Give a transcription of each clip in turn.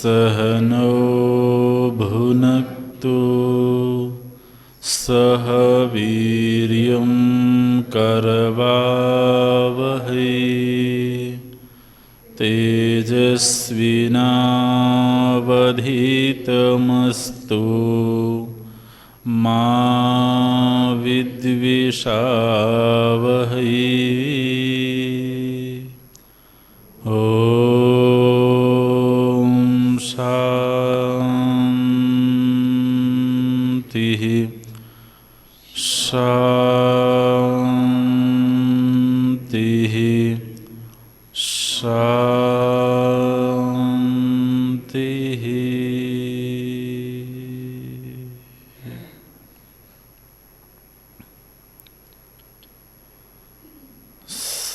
सहनौ भुनक्तु सह वीर्यं करवावहै तेजस्विनावधीतमस्तु मा विद्विषावहै। शान्तिः शान्तिः शान्तिः।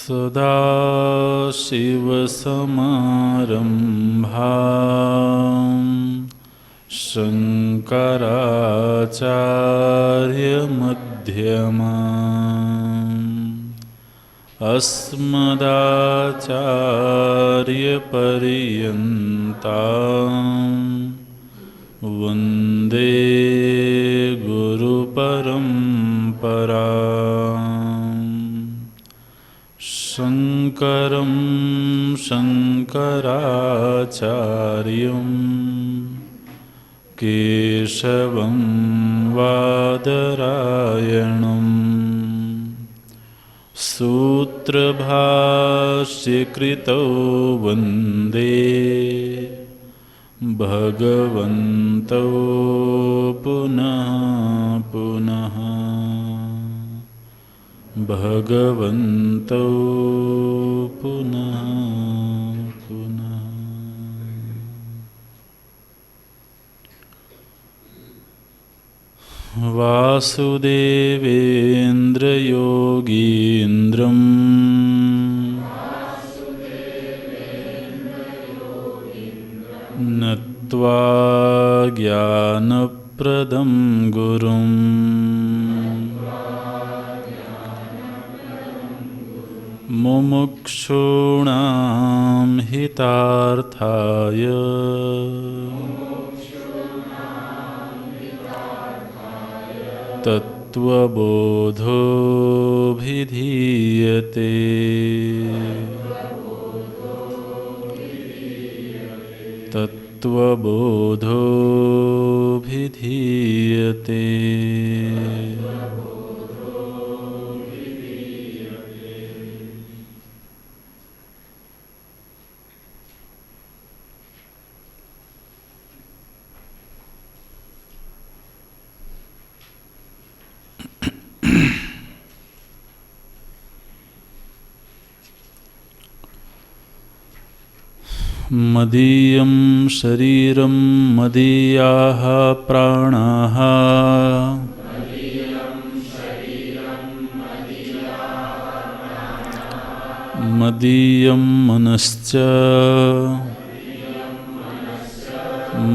सदाशिवसमारम्भां शङ्कराचार्यमध्यमाम् अस्मदाचार्यपर्यन्तां वन्दे गुरुपरम्पराम्। शङ्करं शङ्कराचार्यं केशवं बादरायणम् सूत्रभाष्यकृतौ वन्दे भगवन्तौ पुनः पुनः भगवन्तौ पुनः पुनः। वासुदेवेन्द्रयोगीन्द्रम् नत्वा ज्ञानप्रदं गुरुम् मुमुक्षूणां हितार्थाय तत्त्वबोधोऽभिधीयते। तत्त्वबोधोऽभिधीयते। मदीयं शरीरं मदीयाः प्राणाः मदीयं मनश्च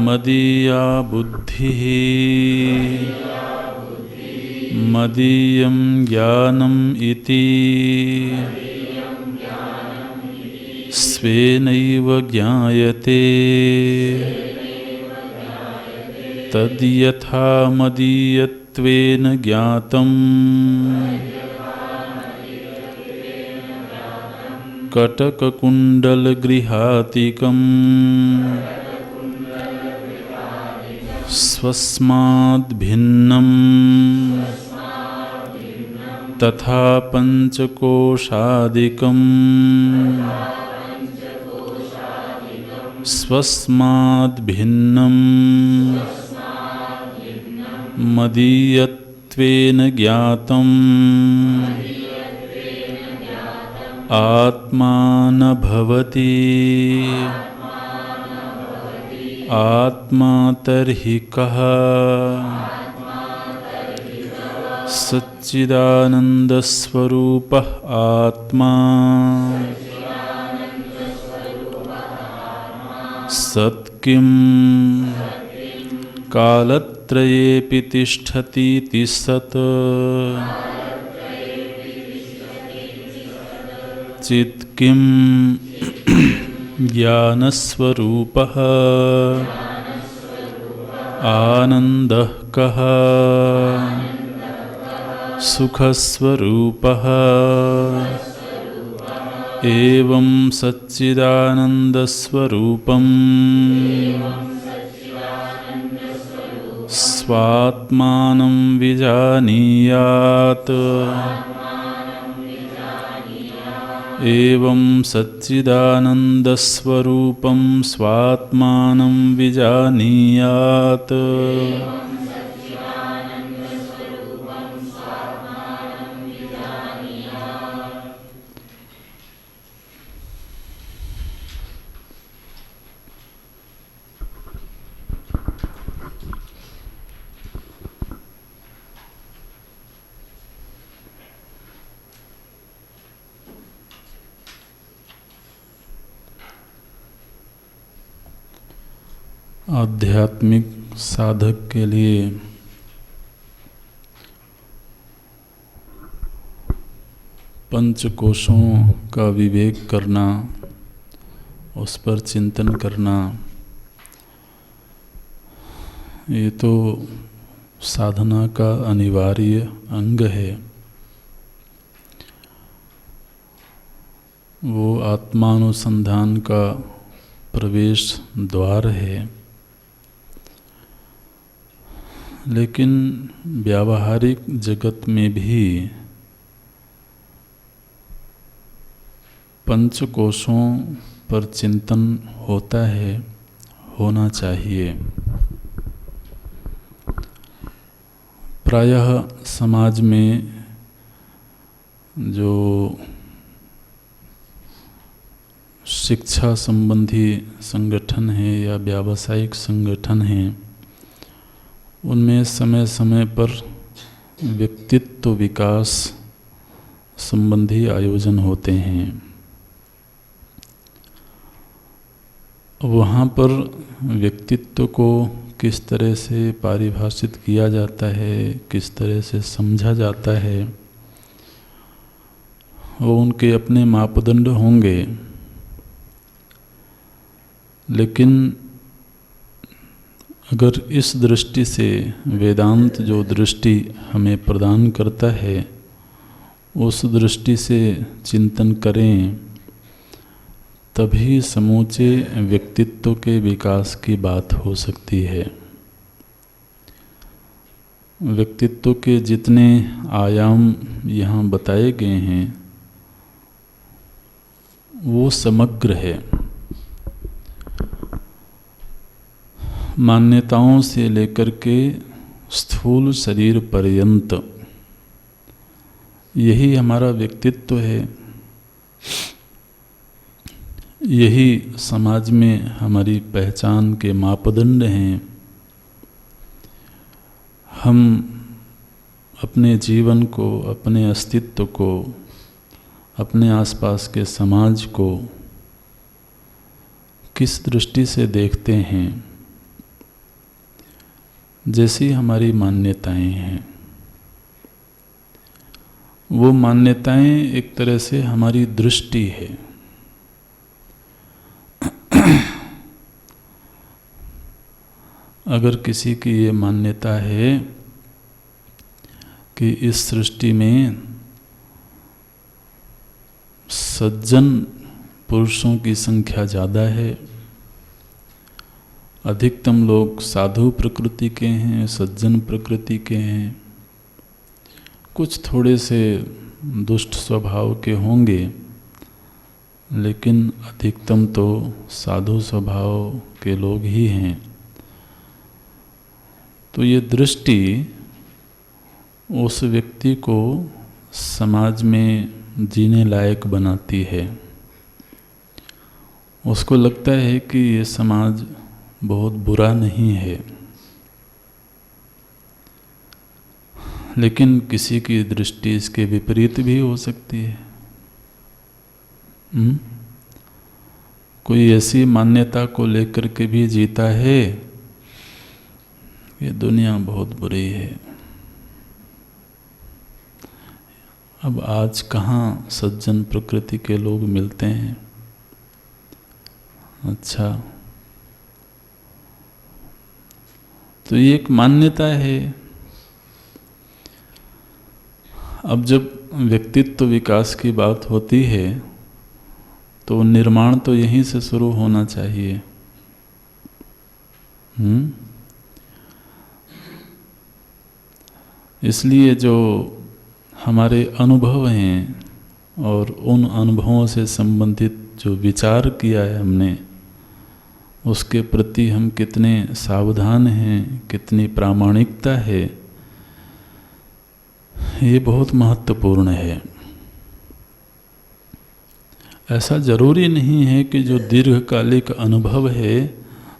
मदीया बुद्धिः मदीयं ज्ञानम् इति स्वेनैव ज्ञायते। तद्यथा मदीयत्वेन ज्ञातम् कटककुण्डलगृहातिकम् स्वस्माद् भिन्नं तथा पंचकोशादिकं स्वस्माद् भिन्नं मदीयत्वेन ज्ञातम् आत्मा न भवति। आत्मा तर्हि कः? सच्चिदानन्दस्वरूपः आत्मा सत्किं कालत्रयेऽपि तिष्ठतीति सत् चित्किं ज्ञानस्वरूपः आनन्दः कः? सुखस्वरूपः एवं सच्चिदानन्दस्वरूपं स्वात्मानं विजानीयात्। एवं सच्चिदानन्दस्वरूपं स्वात्मानं विजानीयात्। आध्यात्मिक साधक के लिए पंचकोशों का विवेक करना, उस पर चिंतन करना, ये तो साधना का अनिवार्य अंग है। वो आत्मानुसंधान का प्रवेश द्वार है। लेकिन व्यावहारिक जगत में भी पंचकोशों पर चिंतन होता है, होना चाहिए। प्रायः समाज में जो शिक्षा संबंधी संगठन है या व्यावसायिक संगठन हैं, उनमें समय समय पर व्यक्तित्व विकास संबंधी आयोजन होते हैं। वहाँ पर व्यक्तित्व को किस तरह से परिभाषित किया जाता है, किस तरह से समझा जाता है, वो उनके अपने मापदंड होंगे। लेकिन अगर इस दृष्टि से वेदांत जो दृष्टि हमें प्रदान करता है, उस दृष्टि से चिंतन करें, तभी समूचे व्यक्तित्व के विकास की बात हो सकती है। व्यक्तित्व के जितने आयाम यहाँ बताए गए हैं, वो समग्र है। मान्यताओं से लेकर के स्थूल शरीर पर्यंत यही हमारा व्यक्तित्व है। यही समाज में हमारी पहचान के मापदंड हैं। हम अपने जीवन को, अपने अस्तित्व को, अपने आसपास के समाज को किस दृष्टि से देखते हैं, जैसी हमारी मान्यताएं हैं। वो मान्यताएं एक तरह से हमारी दृष्टि है। अगर किसी की ये मान्यता है कि इस सृष्टि में सज्जन पुरुषों की संख्या ज़्यादा है, अधिकतम लोग साधु प्रकृति के हैं, सज्जन प्रकृति के हैं, कुछ थोड़े से दुष्ट स्वभाव के होंगे, लेकिन अधिकतम तो साधु स्वभाव के लोग ही हैं। तो ये दृष्टि उस व्यक्ति को समाज में जीने लायक बनाती है। उसको लगता है कि ये समाज बहुत बुरा नहीं है, लेकिन किसी की दृष्टि इसके विपरीत भी हो सकती है। कोई ऐसी मान्यता को लेकर के भी जीता है कि दुनिया बहुत बुरी है। अब आज कहाँ सज्जन प्रकृति के लोग मिलते हैं? अच्छा, तो ये एक मान्यता है। अब जब व्यक्तित्व विकास की बात होती है तो निर्माण तो यहीं से शुरू होना चाहिए। इसलिए जो हमारे अनुभव हैं और उन अनुभवों से संबंधित जो विचार किया है हमने, उसके प्रति हम कितने सावधान हैं, कितनी प्रामाणिकता है, ये बहुत महत्वपूर्ण है। ऐसा जरूरी नहीं है कि जो दीर्घकालिक अनुभव है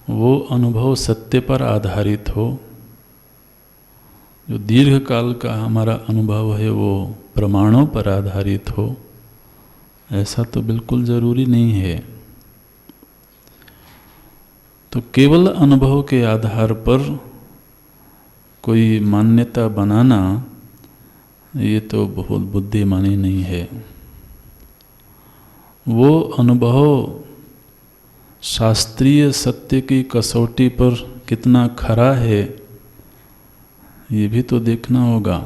वो अनुभव सत्य पर आधारित हो। जो दीर्घकाल का हमारा अनुभव है वो प्रमाणों पर आधारित हो, ऐसा तो बिल्कुल जरूरी नहीं है। तो केवल अनुभव के आधार पर कोई मान्यता बनाना, ये तो बहुत बुद्धिमानी नहीं है। वो अनुभव शास्त्रीय सत्य की कसौटी पर कितना खरा है, ये भी तो देखना होगा।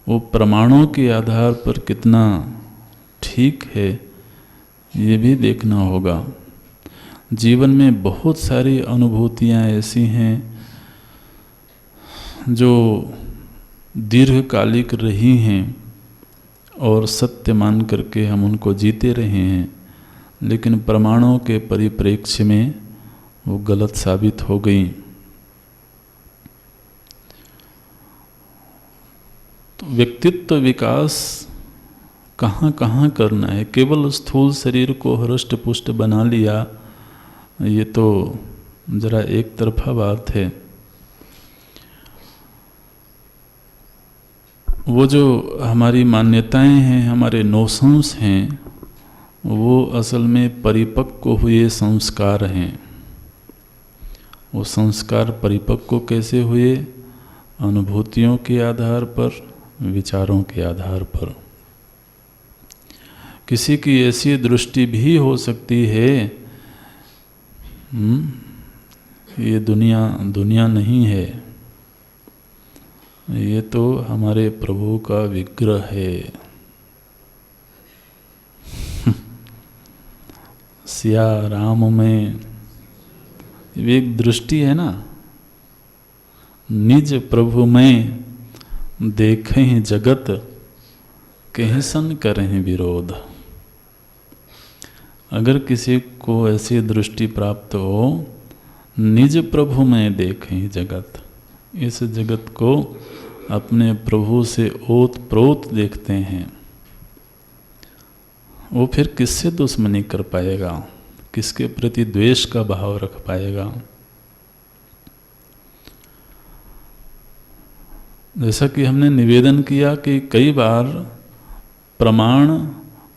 वो प्रमाणों के आधार पर कितना ठीक है, ये भी देखना होगा। जीवन में बहुत सारी अनुभूतियाँ ऐसी हैं जो दीर्घकालिक रही हैं और सत्य मान करके हम उनको जीते रहे हैं, लेकिन प्रमाणों के परिप्रेक्ष्य में वो गलत साबित हो गई। तो व्यक्तित्व विकास कहाँ कहाँ करना है? केवल स्थूल शरीर को हृष्ट पुष्ट बना लिया, ये तो जरा एक तरफा बात है। वो जो हमारी मान्यताएं हैं, हमारे नोशंस हैं, वो असल में परिपक्व हुए संस्कार हैं। वो संस्कार परिपक्व कैसे हुए? अनुभूतियों के आधार पर, विचारों के आधार पर। किसी की ऐसी दृष्टि भी हो सकती है, ये दुनिया नहीं है, ये तो हमारे प्रभु का विग्रह है। सिया राम में एक दृष्टि है ना, निज प्रभु में देखें जगत, कहीं सन करें विरोध। अगर किसी को ऐसी दृष्टि प्राप्त हो, निज प्रभु में देखें जगत, इस जगत को अपने प्रभु से ओत प्रोत देखते हैं, वो फिर किससे दुश्मनी कर पाएगा? किसके प्रति द्वेष का भाव रख पाएगा? जैसा कि हमने निवेदन किया कि कई बार प्रमाण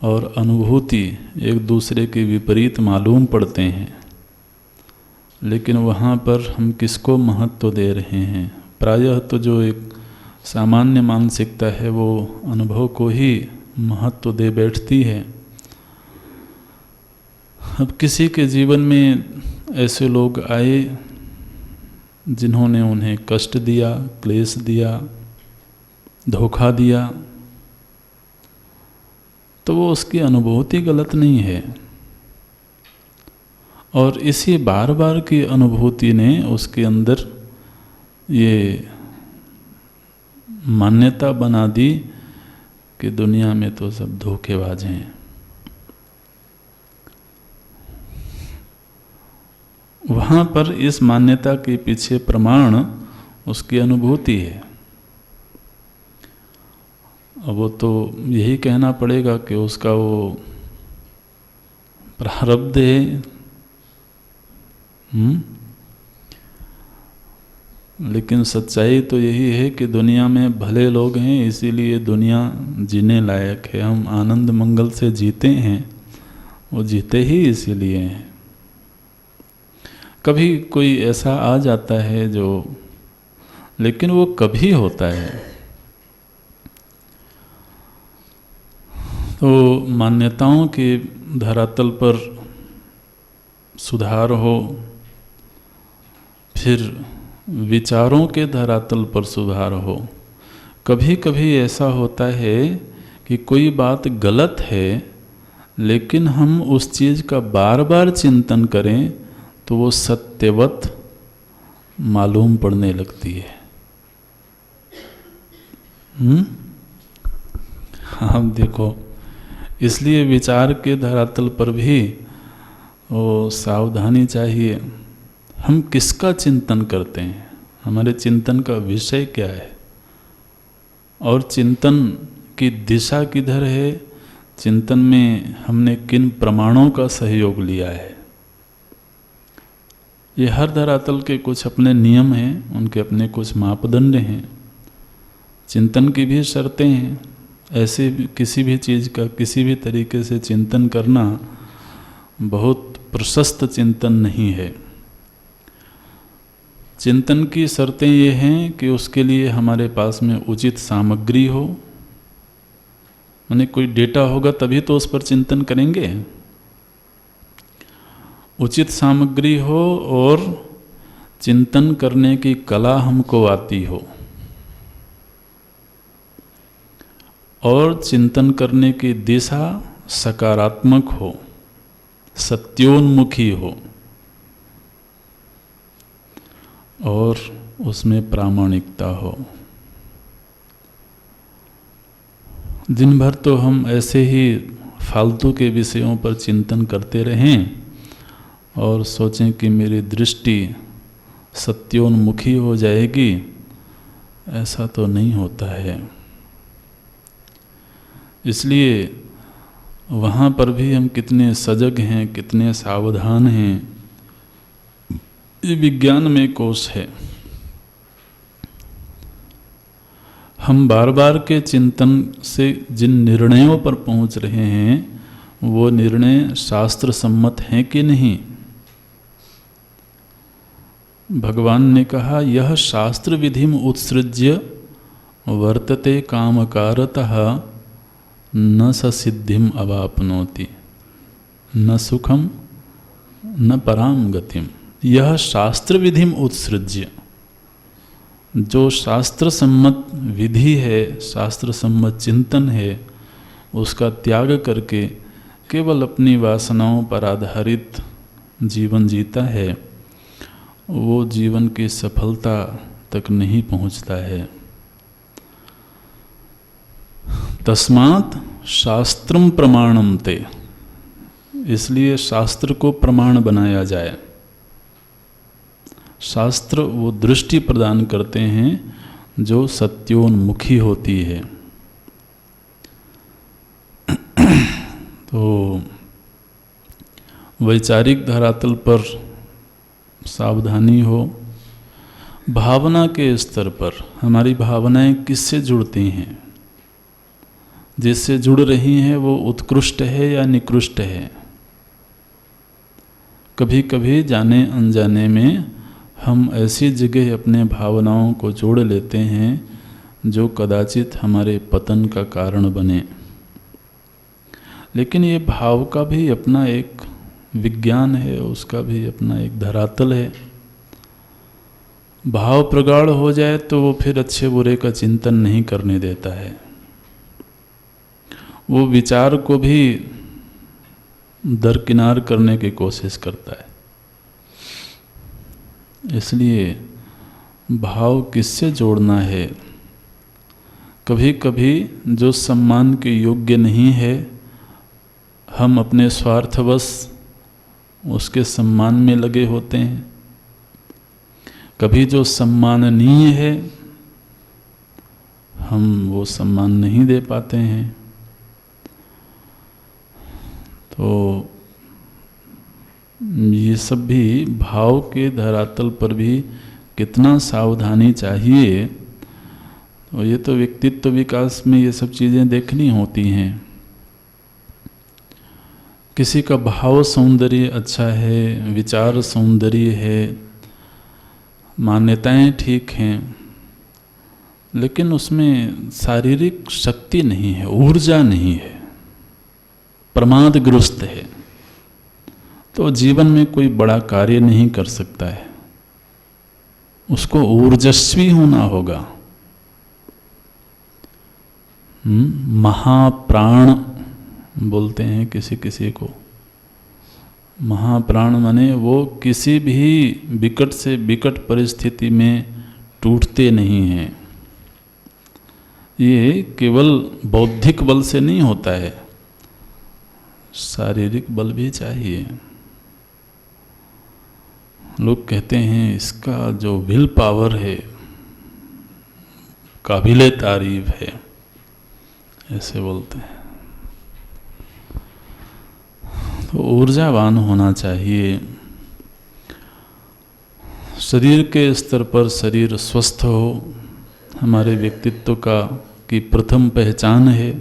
और अनुभूति एक दूसरे के विपरीत मालूम पड़ते हैं, लेकिन वहाँ पर हम किसको महत्व दे रहे हैं? प्रायः तो जो एक सामान्य मानसिकता है वो अनुभव को ही महत्व दे बैठती है। अब किसी के जीवन में ऐसे लोग आए जिन्होंने उन्हें कष्ट दिया, क्लेश दिया, धोखा दिया, तो वो उसकी अनुभूति गलत नहीं है, और इसी बार बार की अनुभूति ने उसके अंदर ये मान्यता बना दी कि दुनिया में तो सब धोखेबाज हैं। वहाँ पर इस मान्यता के पीछे प्रमाण उसकी अनुभूति है। अब वो तो यही कहना पड़ेगा कि उसका वो प्रारब्ध है। लेकिन सच्चाई तो यही है कि दुनिया में भले लोग हैं, इसीलिए दुनिया जीने लायक है। हम आनंद मंगल से जीते हैं, वो जीते ही इसीलिए हैं। कभी कोई ऐसा आ जाता है जो, लेकिन वो कभी होता है। तो मान्यताओं के धरातल पर सुधार हो, फिर विचारों के धरातल पर सुधार हो। कभी कभी ऐसा होता है कि कोई बात गलत है, लेकिन हम उस चीज़ का बार बार चिंतन करें तो वो सत्यवत मालूम पड़ने लगती है। आप देखो, इसलिए विचार के धरातल पर भी वो सावधानी चाहिए। हम किसका चिंतन करते हैं, हमारे चिंतन का विषय क्या है, और चिंतन की दिशा किधर है, चिंतन में हमने किन प्रमाणों का सहयोग लिया है। ये हर धरातल के कुछ अपने नियम हैं, उनके अपने कुछ मापदंड हैं। चिंतन की भी शर्तें हैं। ऐसे किसी भी चीज़ का किसी भी तरीके से चिंतन करना बहुत प्रशस्त चिंतन नहीं है। चिंतन की शर्तें ये हैं कि उसके लिए हमारे पास में उचित सामग्री हो, माने कोई डेटा होगा तभी तो उस पर चिंतन करेंगे। उचित सामग्री हो और चिंतन करने की कला हमको आती हो, और चिंतन करने की दिशा सकारात्मक हो, सत्योन्मुखी हो, और उसमें प्रामाणिकता हो। दिन भर तो हम ऐसे ही फालतू के विषयों पर चिंतन करते रहें और सोचें कि मेरी दृष्टि सत्योन्मुखी हो जाएगी, ऐसा तो नहीं होता है। इसलिए वहाँ पर भी हम कितने सजग हैं, कितने सावधान हैं, ये विज्ञान में कोश है। हम बार बार के चिंतन से जिन निर्णयों पर पहुँच रहे हैं, वो निर्णय शास्त्र सम्मत हैं कि नहीं। भगवान ने कहा, यह शास्त्र विधिम उत्सृज्य वर्तते कामकारतः न स सिद्धिम अवाप्नोति न सुखम न पराम गतिम। यह शास्त्र विधिम उत्सृज्य, जो शास्त्र सम्मत विधि है, शास्त्र सम्मत चिंतन है, उसका त्याग करके केवल अपनी वासनाओं पर आधारित जीवन जीता है, वो जीवन की सफलता तक नहीं पहुंचता है। तस्मात् शास्त्रम प्रमाणम ते, इसलिए शास्त्र को प्रमाण बनाया जाए। शास्त्र वो दृष्टि प्रदान करते हैं जो सत्योन्मुखी होती है। तो वैचारिक धरातल पर सावधानी हो। भावना के स्तर पर हमारी भावनाएं किससे जुड़ती हैं, जिससे जुड़ रही हैं वो उत्कृष्ट है या निकृष्ट है। कभी कभी जाने अनजाने में हम ऐसी जगह अपने भावनाओं को जोड़ लेते हैं जो कदाचित हमारे पतन का कारण बने। लेकिन ये भाव का भी अपना एक विज्ञान है, उसका भी अपना एक धरातल है। भाव प्रगाढ़ हो जाए तो वो फिर अच्छे बुरे का चिंतन नहीं करने देता है, वो विचार को भी दरकिनार करने की कोशिश करता है। इसलिए भाव किससे जोड़ना है, कभी कभी जो सम्मान के योग्य नहीं है, हम अपने स्वार्थवश उसके सम्मान में लगे होते हैं। कभी जो सम्माननीय है, हम वो सम्मान नहीं दे पाते हैं। तो ये सब भी भाव के धरातल पर भी कितना सावधानी चाहिए। तो ये तो व्यक्तित्व विकास में ये सब चीज़ें देखनी होती हैं। किसी का भाव सौंदर्य अच्छा है, विचार सौंदर्य है, मान्यताएं ठीक हैं, लेकिन उसमें शारीरिक शक्ति नहीं है, ऊर्जा नहीं है, प्रमादग्रस्त है, तो जीवन में कोई बड़ा कार्य नहीं कर सकता है। उसको ऊर्जस्वी होना होगा। महाप्राण बोलते हैं किसी किसी को। महाप्राण माने वो किसी भी विकट से विकट परिस्थिति में टूटते नहीं हैं। ये केवल बौद्धिक बल से नहीं होता है, शारीरिक बल भी चाहिए। लोग कहते हैं इसका जो विल पावर है काबिले तारीफ है, ऐसे बोलते हैं। तो ऊर्जावान होना चाहिए। शरीर के स्तर पर शरीर स्वस्थ हो, हमारे व्यक्तित्व की प्रथम पहचान है।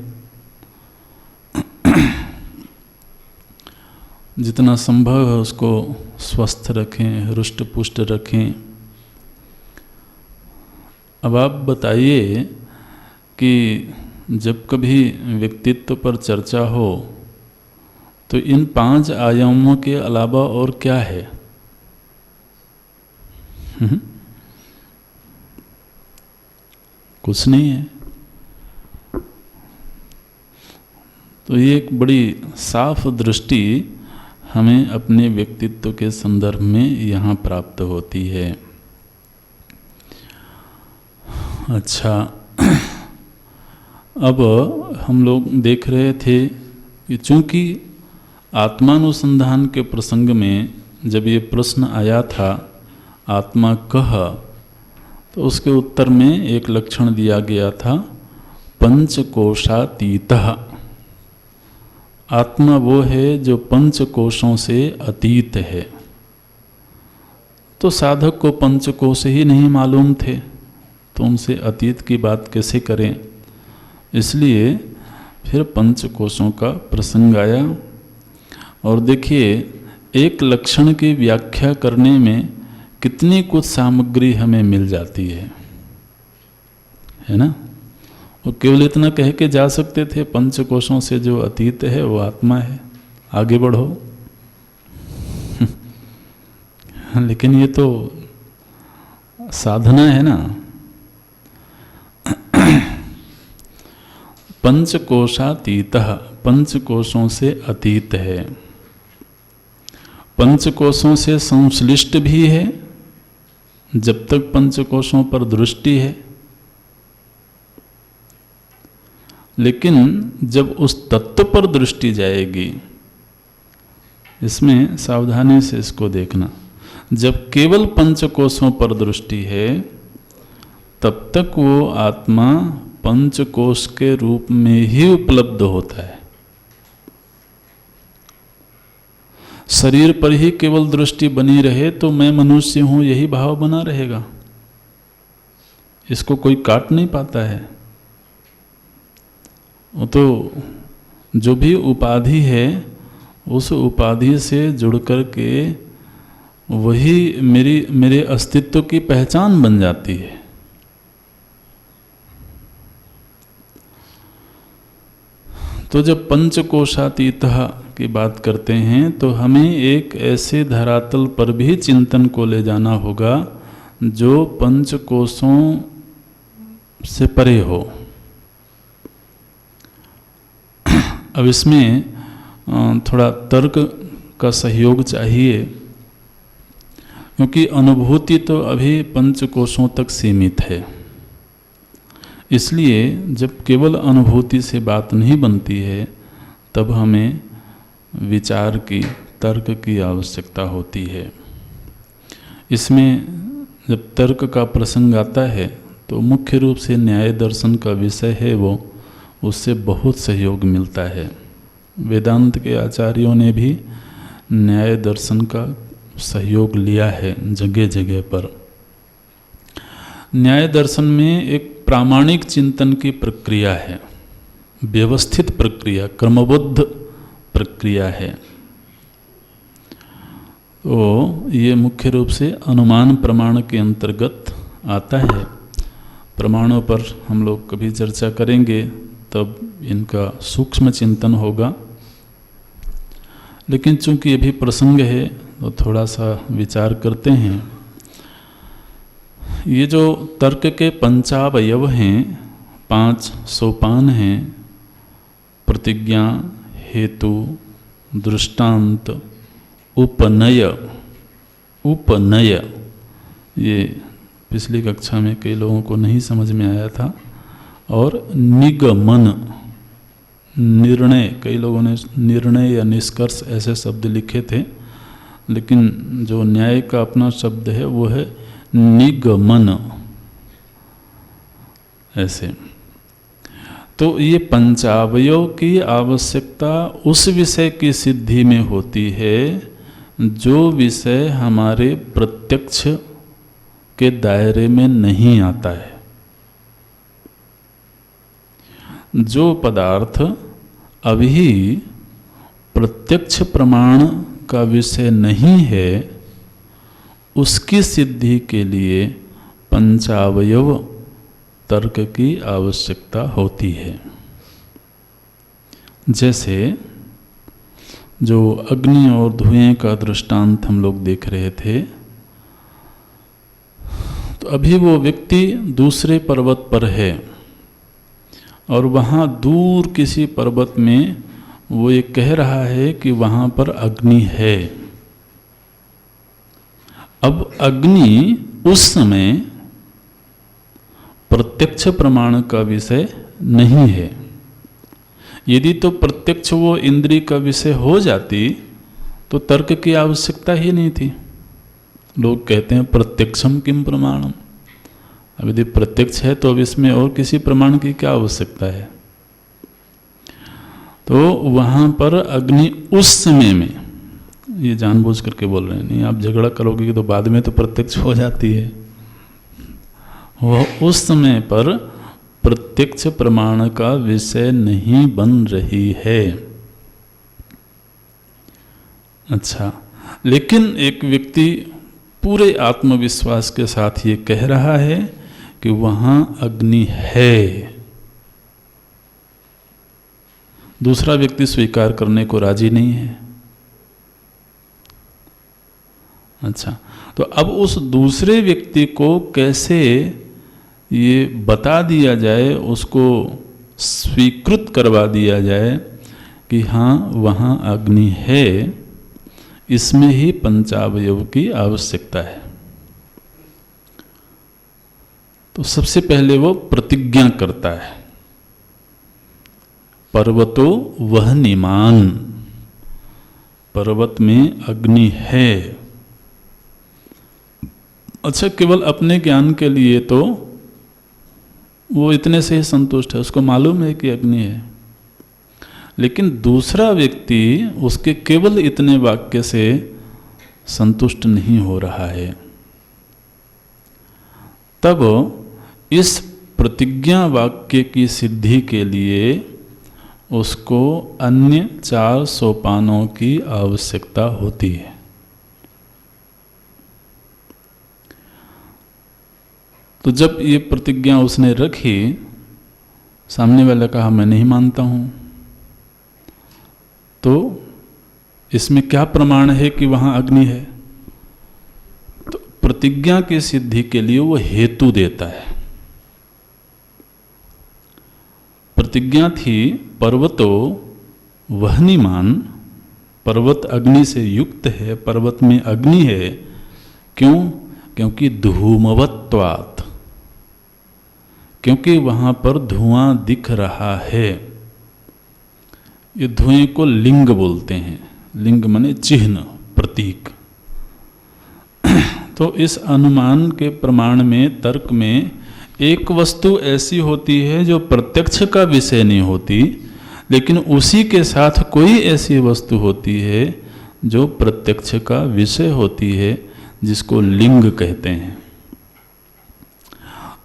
जितना संभव है उसको स्वस्थ रखें, हृष्ट पुष्ट रखें। अब आप बताइए कि जब कभी व्यक्तित्व पर चर्चा हो तो इन 5 आयामों के अलावा और क्या है? कुछ नहीं है। तो ये एक बड़ी साफ दृष्टि हमें अपने व्यक्तित्व के संदर्भ में यहाँ प्राप्त होती है। अच्छा, अब हम लोग देख रहे थे कि चूंकि आत्मानुसंधान के प्रसंग में जब ये प्रश्न आया था आत्मा कह, तो उसके उत्तर में एक लक्षण दिया गया था पंचकोशातीतः। आत्मा वो है जो 5 कोशों से अतीत है। तो साधक को 5 कोश ही नहीं मालूम थे, तो उनसे अतीत की बात कैसे करें? इसलिए फिर 5 कोशों का प्रसंग आया। और देखिए, एक लक्षण की व्याख्या करने में कितनी कुछ सामग्री हमें मिल जाती है ना? वो केवल इतना कह के जा सकते थे 5 कोशों से जो अतीत है वो आत्मा है, आगे बढ़ो। लेकिन ये तो साधना है ना। 5 कोशातीतः, 5 कोशों से अतीत है। 5 कोशों से संश्लिष्ट भी है जब तक 5 कोशों पर दृष्टि है, लेकिन जब उस तत्व पर दृष्टि जाएगी, इसमें सावधानी से इसको देखना, जब केवल 5 कोशों पर दृष्टि है तब तक वो आत्मा 5 कोश के रूप में ही उपलब्ध होता है। शरीर पर ही केवल दृष्टि बनी रहे तो मैं मनुष्य हूं यही भाव बना रहेगा, इसको कोई काट नहीं पाता है। वो तो जो भी उपाधि है उस उपाधि से जुड़ कर के वही मेरे अस्तित्व की पहचान बन जाती है। तो जब पंचकोशातीतः की बात करते हैं तो हमें एक ऐसे धरातल पर भी चिंतन को ले जाना होगा जो 5 कोशों से परे हो। अब इसमें थोड़ा तर्क का सहयोग चाहिए, क्योंकि अनुभूति तो अभी 5 कोशों तक सीमित है। इसलिए जब केवल अनुभूति से बात नहीं बनती है, तब हमें विचार की, तर्क की आवश्यकता होती है। इसमें जब तर्क का प्रसंग आता है तो मुख्य रूप से न्याय दर्शन का विषय है वो, उससे बहुत सहयोग मिलता है। वेदांत के आचार्यों ने भी न्याय दर्शन का सहयोग लिया है जगह जगह पर। न्याय दर्शन में एक प्रामाणिक चिंतन की प्रक्रिया है, व्यवस्थित प्रक्रिया, क्रमबद्ध प्रक्रिया है। तो ये मुख्य रूप से अनुमान प्रमाण के अंतर्गत आता है। प्रमाणों पर हम लोग कभी चर्चा करेंगे, तब इनका सूक्ष्म चिंतन होगा। लेकिन चूंकि अभी प्रसंग है तो थोड़ा सा विचार करते हैं। ये जो तर्क के पंचावयव हैं, 5 सोपान हैं, प्रतिज्ञा, हेतु, दृष्टांत, उपनय। उपनय ये पिछली कक्षा में कई लोगों को नहीं समझ में आया था। और निगमन, निर्णय, कई लोगों ने निर्णय या निष्कर्ष ऐसे शब्द लिखे थे, लेकिन जो न्याय का अपना शब्द है वो है निगमन। ऐसे तो ये पंचावयव की आवश्यकता उस विषय की सिद्धि में होती है जो विषय हमारे प्रत्यक्ष के दायरे में नहीं आता है। जो पदार्थ अभी प्रत्यक्ष प्रमाण का विषय नहीं है, उसकी सिद्धि के लिए पंचावयव तर्क की आवश्यकता होती है। जैसे जो अग्नि और धुएं का दृष्टांत हम लोग देख रहे थे, तो अभी वो व्यक्ति दूसरे पर्वत पर है और वहाँ दूर किसी पर्वत में वो ये कह रहा है कि वहाँ पर अग्नि है। अब अग्नि उस समय प्रत्यक्ष प्रमाण का विषय नहीं है। यदि तो प्रत्यक्ष वो इंद्रिय का विषय हो जाती तो तर्क की आवश्यकता ही नहीं थी। लोग कहते हैं प्रत्यक्षम किम प्रमाणम। अब यदि प्रत्यक्ष है तो अब इसमें और किसी प्रमाण की क्या आवश्यकता है। तो वहाँ पर अग्नि उस समय में, ये जानबूझ करके बोल रहे हैं, नहीं आप झगड़ा करोगे तो बाद में तो प्रत्यक्ष हो जाती है। वह उस समय पर प्रत्यक्ष प्रमाण का विषय नहीं बन रही है। अच्छा, लेकिन एक व्यक्ति पूरे आत्मविश्वास के साथ ये कह रहा है कि वहाँ अग्नि है। दूसरा व्यक्ति स्वीकार करने को राजी नहीं है। अच्छा, तो अब उस दूसरे व्यक्ति को कैसे ये बता दिया जाए, उसको स्वीकृत करवा दिया जाए कि हाँ वहाँ अग्नि है, इसमें ही पंचावयव की आवश्यकता है। तो सबसे पहले वो प्रतिज्ञा करता है, पर्वतो वह्निमान, पर्वत में अग्नि है। अच्छा, केवल अपने ज्ञान के लिए तो वो इतने से ही संतुष्ट है, उसको मालूम है कि अग्नि है। लेकिन दूसरा व्यक्ति उसके केवल इतने वाक्य से संतुष्ट नहीं हो रहा है। तब इस प्रतिज्ञा वाक्य की सिद्धि के लिए उसको अन्य 4 सोपानों की आवश्यकता होती है। तो जब ये प्रतिज्ञा उसने रखी, सामने वाला कहा मैं नहीं मानता हूँ, तो इसमें क्या प्रमाण है कि वहाँ अग्नि है? तो प्रतिज्ञा की सिद्धि के लिए वो हेतु देता है। प्रतिज्ञा थी पर्वतो वह्निमान, पर्वत अग्नि से युक्त है, पर्वत में अग्नि है। क्यों? क्योंकि धूमवत्वात्, क्योंकि वहाँ पर धुआं दिख रहा है। ये धुएं को लिंग बोलते हैं। लिंग माने चिन्ह, प्रतीक। तो इस अनुमान के प्रमाण में, तर्क में, एक वस्तु ऐसी होती है जो प्रत्यक्ष का विषय नहीं होती, लेकिन उसी के साथ कोई ऐसी वस्तु होती है जो प्रत्यक्ष का विषय होती है, जिसको लिंग कहते हैं।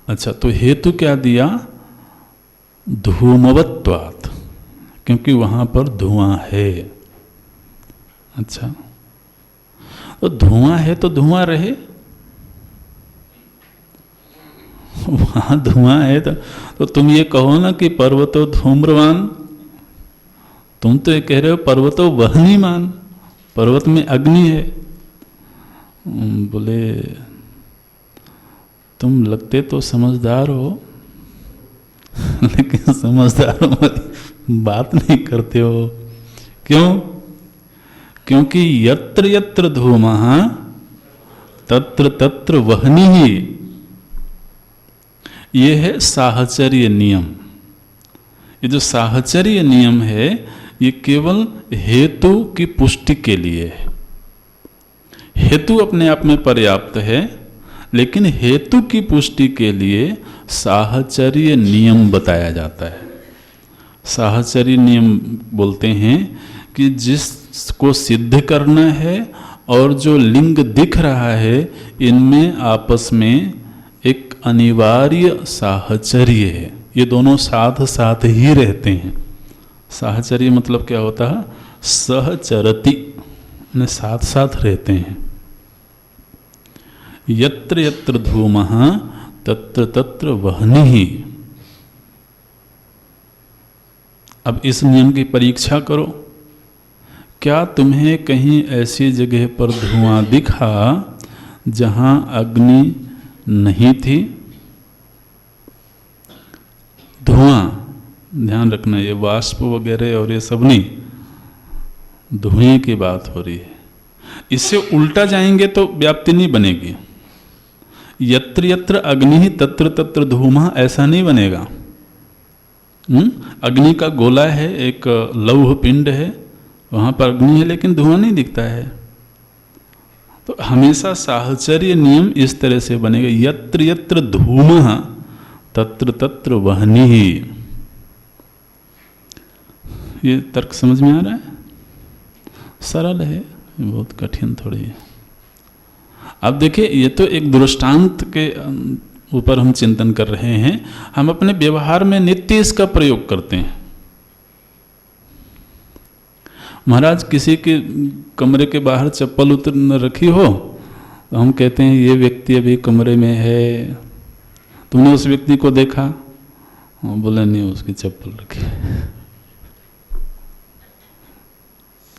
अच्छा, तो हेतु क्या दिया? धूमवत्वात्, क्योंकि वहाँ पर धुआं है। अच्छा, तो धुआं है तो धुआं रहे। वहाँ धुआं है तो तुम ये कहो ना कि पर्वतो धूम्रवान, तुम तो ये कह रहे हो पर्वतो वह्निमान, पर्वत में अग्नि है। बोले तुम लगते तो समझदार हो, लेकिन समझदारों वाली बात नहीं करते हो। क्यों? क्योंकि यत्र यत्र धूमः तत्र तत्र वह्निः, ये है साहचर्य नियम। ये जो साहचर्य नियम है, ये केवल हेतु की पुष्टि के लिए है। हेतु अपने आप में पर्याप्त है, लेकिन हेतु की पुष्टि के लिए साहचर्य नियम बताया जाता है। साहचर्य नियम बोलते हैं कि जिसको सिद्ध करना है और जो लिंग दिख रहा है, इनमें आपस में एक अनिवार्य साहचर्य है। ये दोनों साथ साथ ही रहते हैं। साहचर्य मतलब क्या होता है? सहचरति, साथ साथ रहते हैं। यत्र यत्र धूमः तत्र तत्र वह्निः। अब इस नियम की परीक्षा करो। क्या तुम्हें कहीं ऐसी जगह पर धुआं दिखा जहां अग्नि नहीं थी? धुआं, ध्यान रखना, ये वाष्प वगैरह और ये सब नहीं, धुएं की बात हो रही है। इससे उल्टा जाएंगे तो व्याप्ति नहीं बनेगी। यत्र यत्र अग्नि तत्र तत्र धूमः, ऐसा नहीं बनेगा। अग्नि का गोला है, एक लौह पिंड है, वहाँ पर अग्नि है लेकिन धुआं नहीं दिखता है। तो हमेशा साहचर्य नियम इस तरह से बनेगा, यत्र यत्र धूमः तत्र तत्र वह्निः। ये तर्क समझ में आ रहा है? सरल है, बहुत कठिन थोड़ी है। अब देखिए, ये तो एक दृष्टांत के ऊपर हम चिंतन कर रहे हैं। हम अपने व्यवहार में नित्य इसका प्रयोग करते हैं। महाराज, किसी के कमरे के बाहर चप्पल उतर न रखी हो तो हम कहते हैं ये व्यक्ति अभी कमरे में है, तुमने उस व्यक्ति को देखा? बोले नहीं, उसकी चप्पल रखी।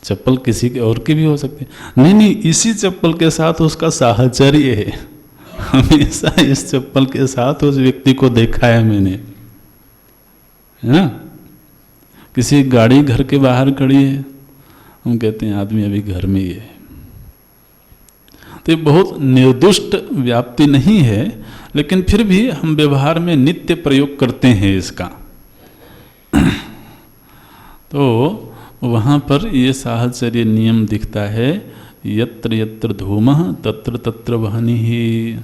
चप्पल किसी के और की भी हो सकती है। नहीं नहीं, इसी चप्पल के साथ उसका साहचर्य है। हमेशा इस चप्पल के साथ उस व्यक्ति को देखा है मैंने, है ना? किसी गाड़ी घर के बाहर खड़ी है, हम कहते हैं आदमी अभी घर में ही है। तो ये बहुत निर्दुष्ट व्याप्ति नहीं है, लेकिन फिर भी हम व्यवहार में नित्य प्रयोग करते हैं इसका। तो वहाँ पर ये साहचर्य नियम दिखता है, यत्र यत्र धूमः तत्र तत्र वह्निः।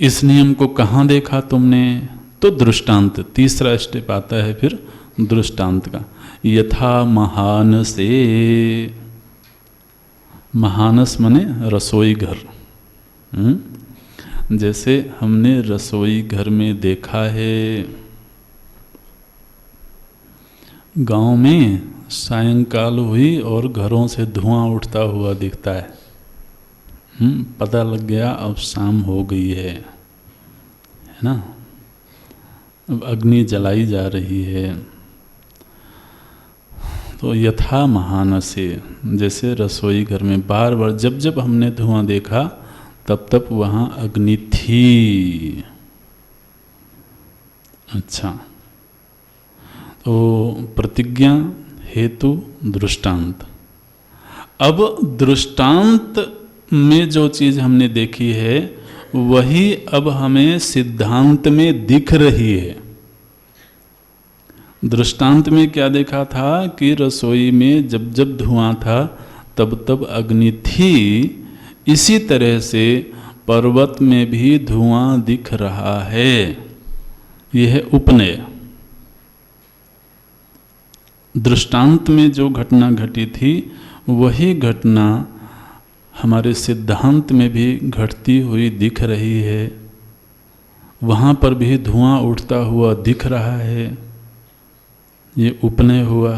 इस नियम को कहाँ देखा तुमने? तो दृष्टांत, तीसरा स्टेप आता है फिर दृष्टांत का। यथा महानसे, महानस माने रसोई घर। जैसे हमने रसोई घर में देखा है, गांव में सायंकाल हुई और घरों से धुआं उठता हुआ दिखता है। पता लग गया अब शाम हो गई है ना? अब अग्नि जलाई जा रही है। तो यथा महानसे, जैसे रसोई घर में बार बार जब जब हमने धुआं देखा तब तब वहाँ अग्नि थी। अच्छा, तो प्रतिज्ञा, हेतु, दृष्टांत। अब दृष्टांत में जो चीज़ हमने देखी है वही अब हमें सिद्धांत में दिख रही है। दृष्टांत में क्या देखा था कि रसोई में जब जब धुआं था तब तब अग्नि थी, इसी तरह से पर्वत में भी धुआं दिख रहा है। यह है उपनय। दृष्टांत में जो घटना घटी थी वही घटना हमारे सिद्धांत में भी घटती हुई दिख रही है। वहाँ पर भी धुआं उठता हुआ दिख रहा है। ये उपनय हुआ।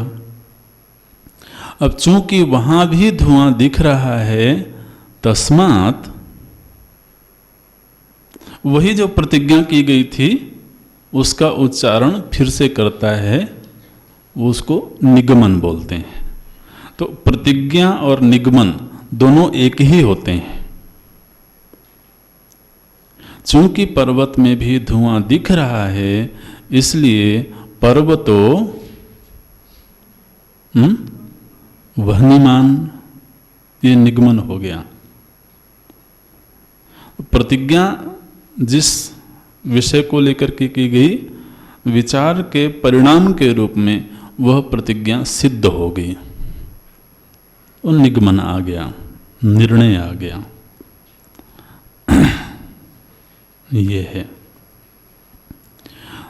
अब चूंकि वहाँ भी धुआं दिख रहा है, तस्मात वही जो प्रतिज्ञा की गई थी उसका उच्चारण फिर से करता है, उसको निगमन बोलते हैं। तो प्रतिज्ञा और निगमन दोनों एक ही होते हैं। चूंकि पर्वत में भी धुआं दिख रहा है, इसलिए पर्वतो वह्निमान, ये निगमन हो गया। प्रतिज्ञा जिस विषय को लेकर के की गई, विचार के परिणाम के रूप में वह प्रतिज्ञा सिद्ध हो गई और निगमन आ गया, निर्णय आ गया। ये है।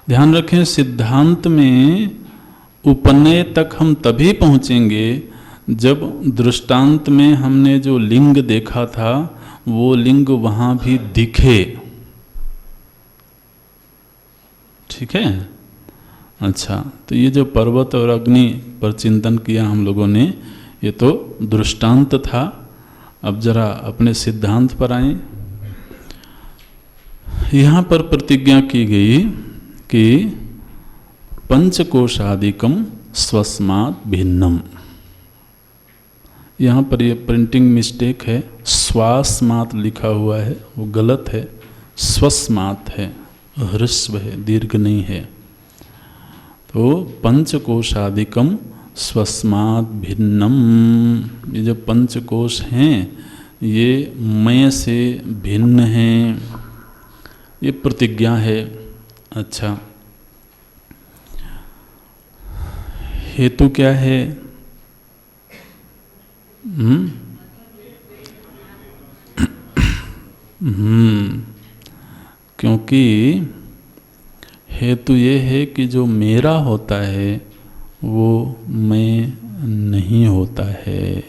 ध्यान रखें, सिद्धांत में उपनय तक हम तभी पहुंचेंगे जब दृष्टांत में हमने जो लिंग देखा था वो लिंग वहां भी दिखे। ठीक है। अच्छा, तो ये जो पर्वत और अग्नि पर चिंतन किया हम लोगों ने, ये तो दृष्टांत था। अब जरा अपने सिद्धांत पर आए। यहाँ पर प्रतिज्ञा की गई कि पंचकोशादिकम स्वस्मात् भिन्नम। यहाँ पर ये प्रिंटिंग मिस्टेक है, स्वास्मात् लिखा हुआ है, वो गलत है। स्वस्मात् है, ह्रस्व है, दीर्घ नहीं है। तो पंचकोशादिकम स्वस्मात् भिन्नम, ये जो पंचकोश हैं ये मैं से भिन्न हैं, ये प्रतिज्ञा है। अच्छा, हेतु क्या है? क्योंकि हेतु ये है कि जो मेरा होता है वो मैं नहीं होता है।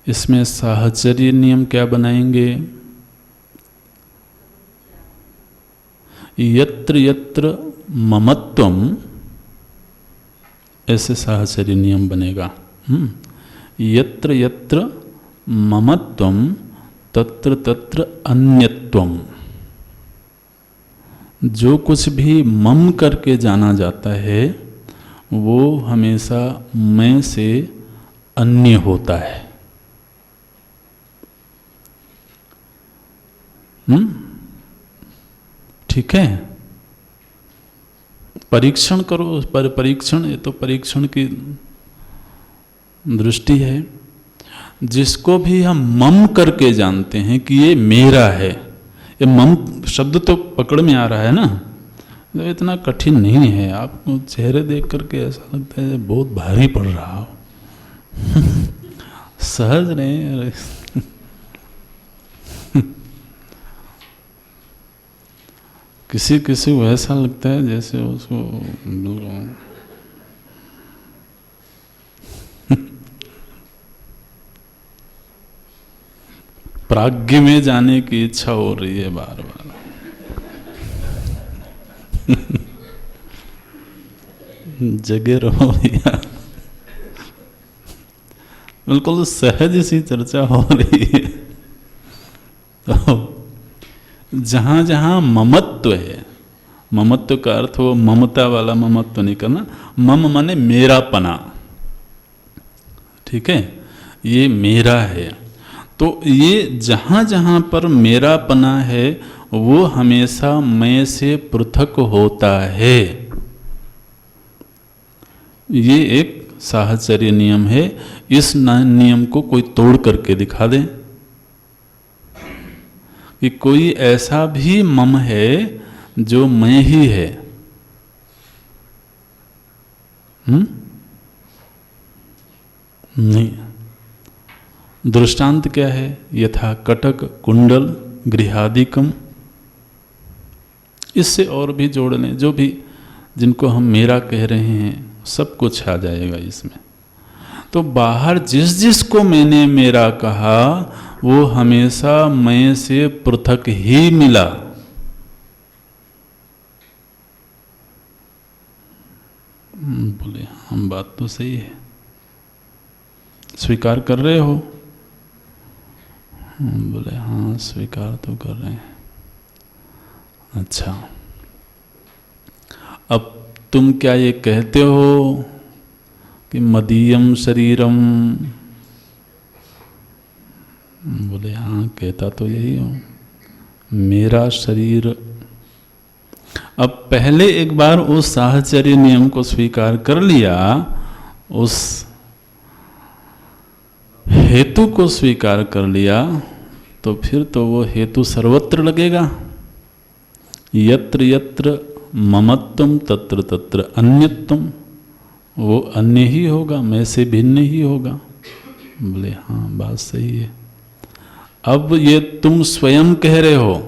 इसमें साहचर्य नियम क्या बनाएंगे? यत्र यत्र ममत्वम, ऐसे साहचर्य नियम बनेगा। यत्र यत्र ममत्वम तत्र तत्र अन्यत्वम। जो कुछ भी मम करके जाना जाता है वो हमेशा मैं से अन्य होता है। ठीक है। परीक्षण करो, पर परीक्षण, ये तो परीक्षण की दृष्टि है। जिसको भी हम मम करके जानते हैं कि ये मेरा है, ये मम शब्द तो पकड़ में आ रहा है ना, तो इतना कठिन नहीं है। आपको चेहरे देख करके ऐसा लगता है बहुत भारी पड़ रहा हो। सहज नहीं। किसी किसी को ऐसा लगता है जैसे उसको प्राज्ञ में जाने की इच्छा हो रही है बार बार। जगे रहो भैया, बिल्कुल सहज सी चर्चा हो रही है। तो जहाँ जहाँ ममत्व है, ममत्व का अर्थ वो ममता वाला ममत्व नहीं करना, मम माने मेरापना। ठीक है, ये मेरा है। तो ये जहाँ जहाँ पर मेरापना है वो हमेशा मैं से पृथक होता है। ये एक साहचर्य नियम है। इस नियम को कोई तोड़ करके दिखा दे। कि कोई ऐसा भी मम है जो मैं ही है। नहीं। दृष्टांत क्या है? यथा कटक कुंडल गृहादिकम। इससे और भी जोड़ लें, जो भी जिनको हम मेरा कह रहे हैं सब कुछ आ जाएगा इसमें। तो बाहर जिस जिस को मैंने मेरा कहा वो हमेशा मैं से पृथक ही मिला। बोले हम बात तो सही है, स्वीकार कर रहे हो? बोले हाँ स्वीकार तो कर रहे हैं। अच्छा, अब तुम क्या ये कहते हो कि मदीयम शरीरम? बोले हाँ कहता तो यही हूँ, मेरा शरीर। अब पहले एक बार उस साहचर्य नियम को स्वीकार कर लिया, उस हेतु को स्वीकार कर लिया, तो फिर तो वो हेतु सर्वत्र लगेगा। यत्र यत्र ममत्वम तत्र तत्र अन्यत्वम, वो अन्य ही होगा, मैं से भिन्न ही होगा। बोले हाँ बात सही है। अब ये तुम स्वयं कह रहे हो,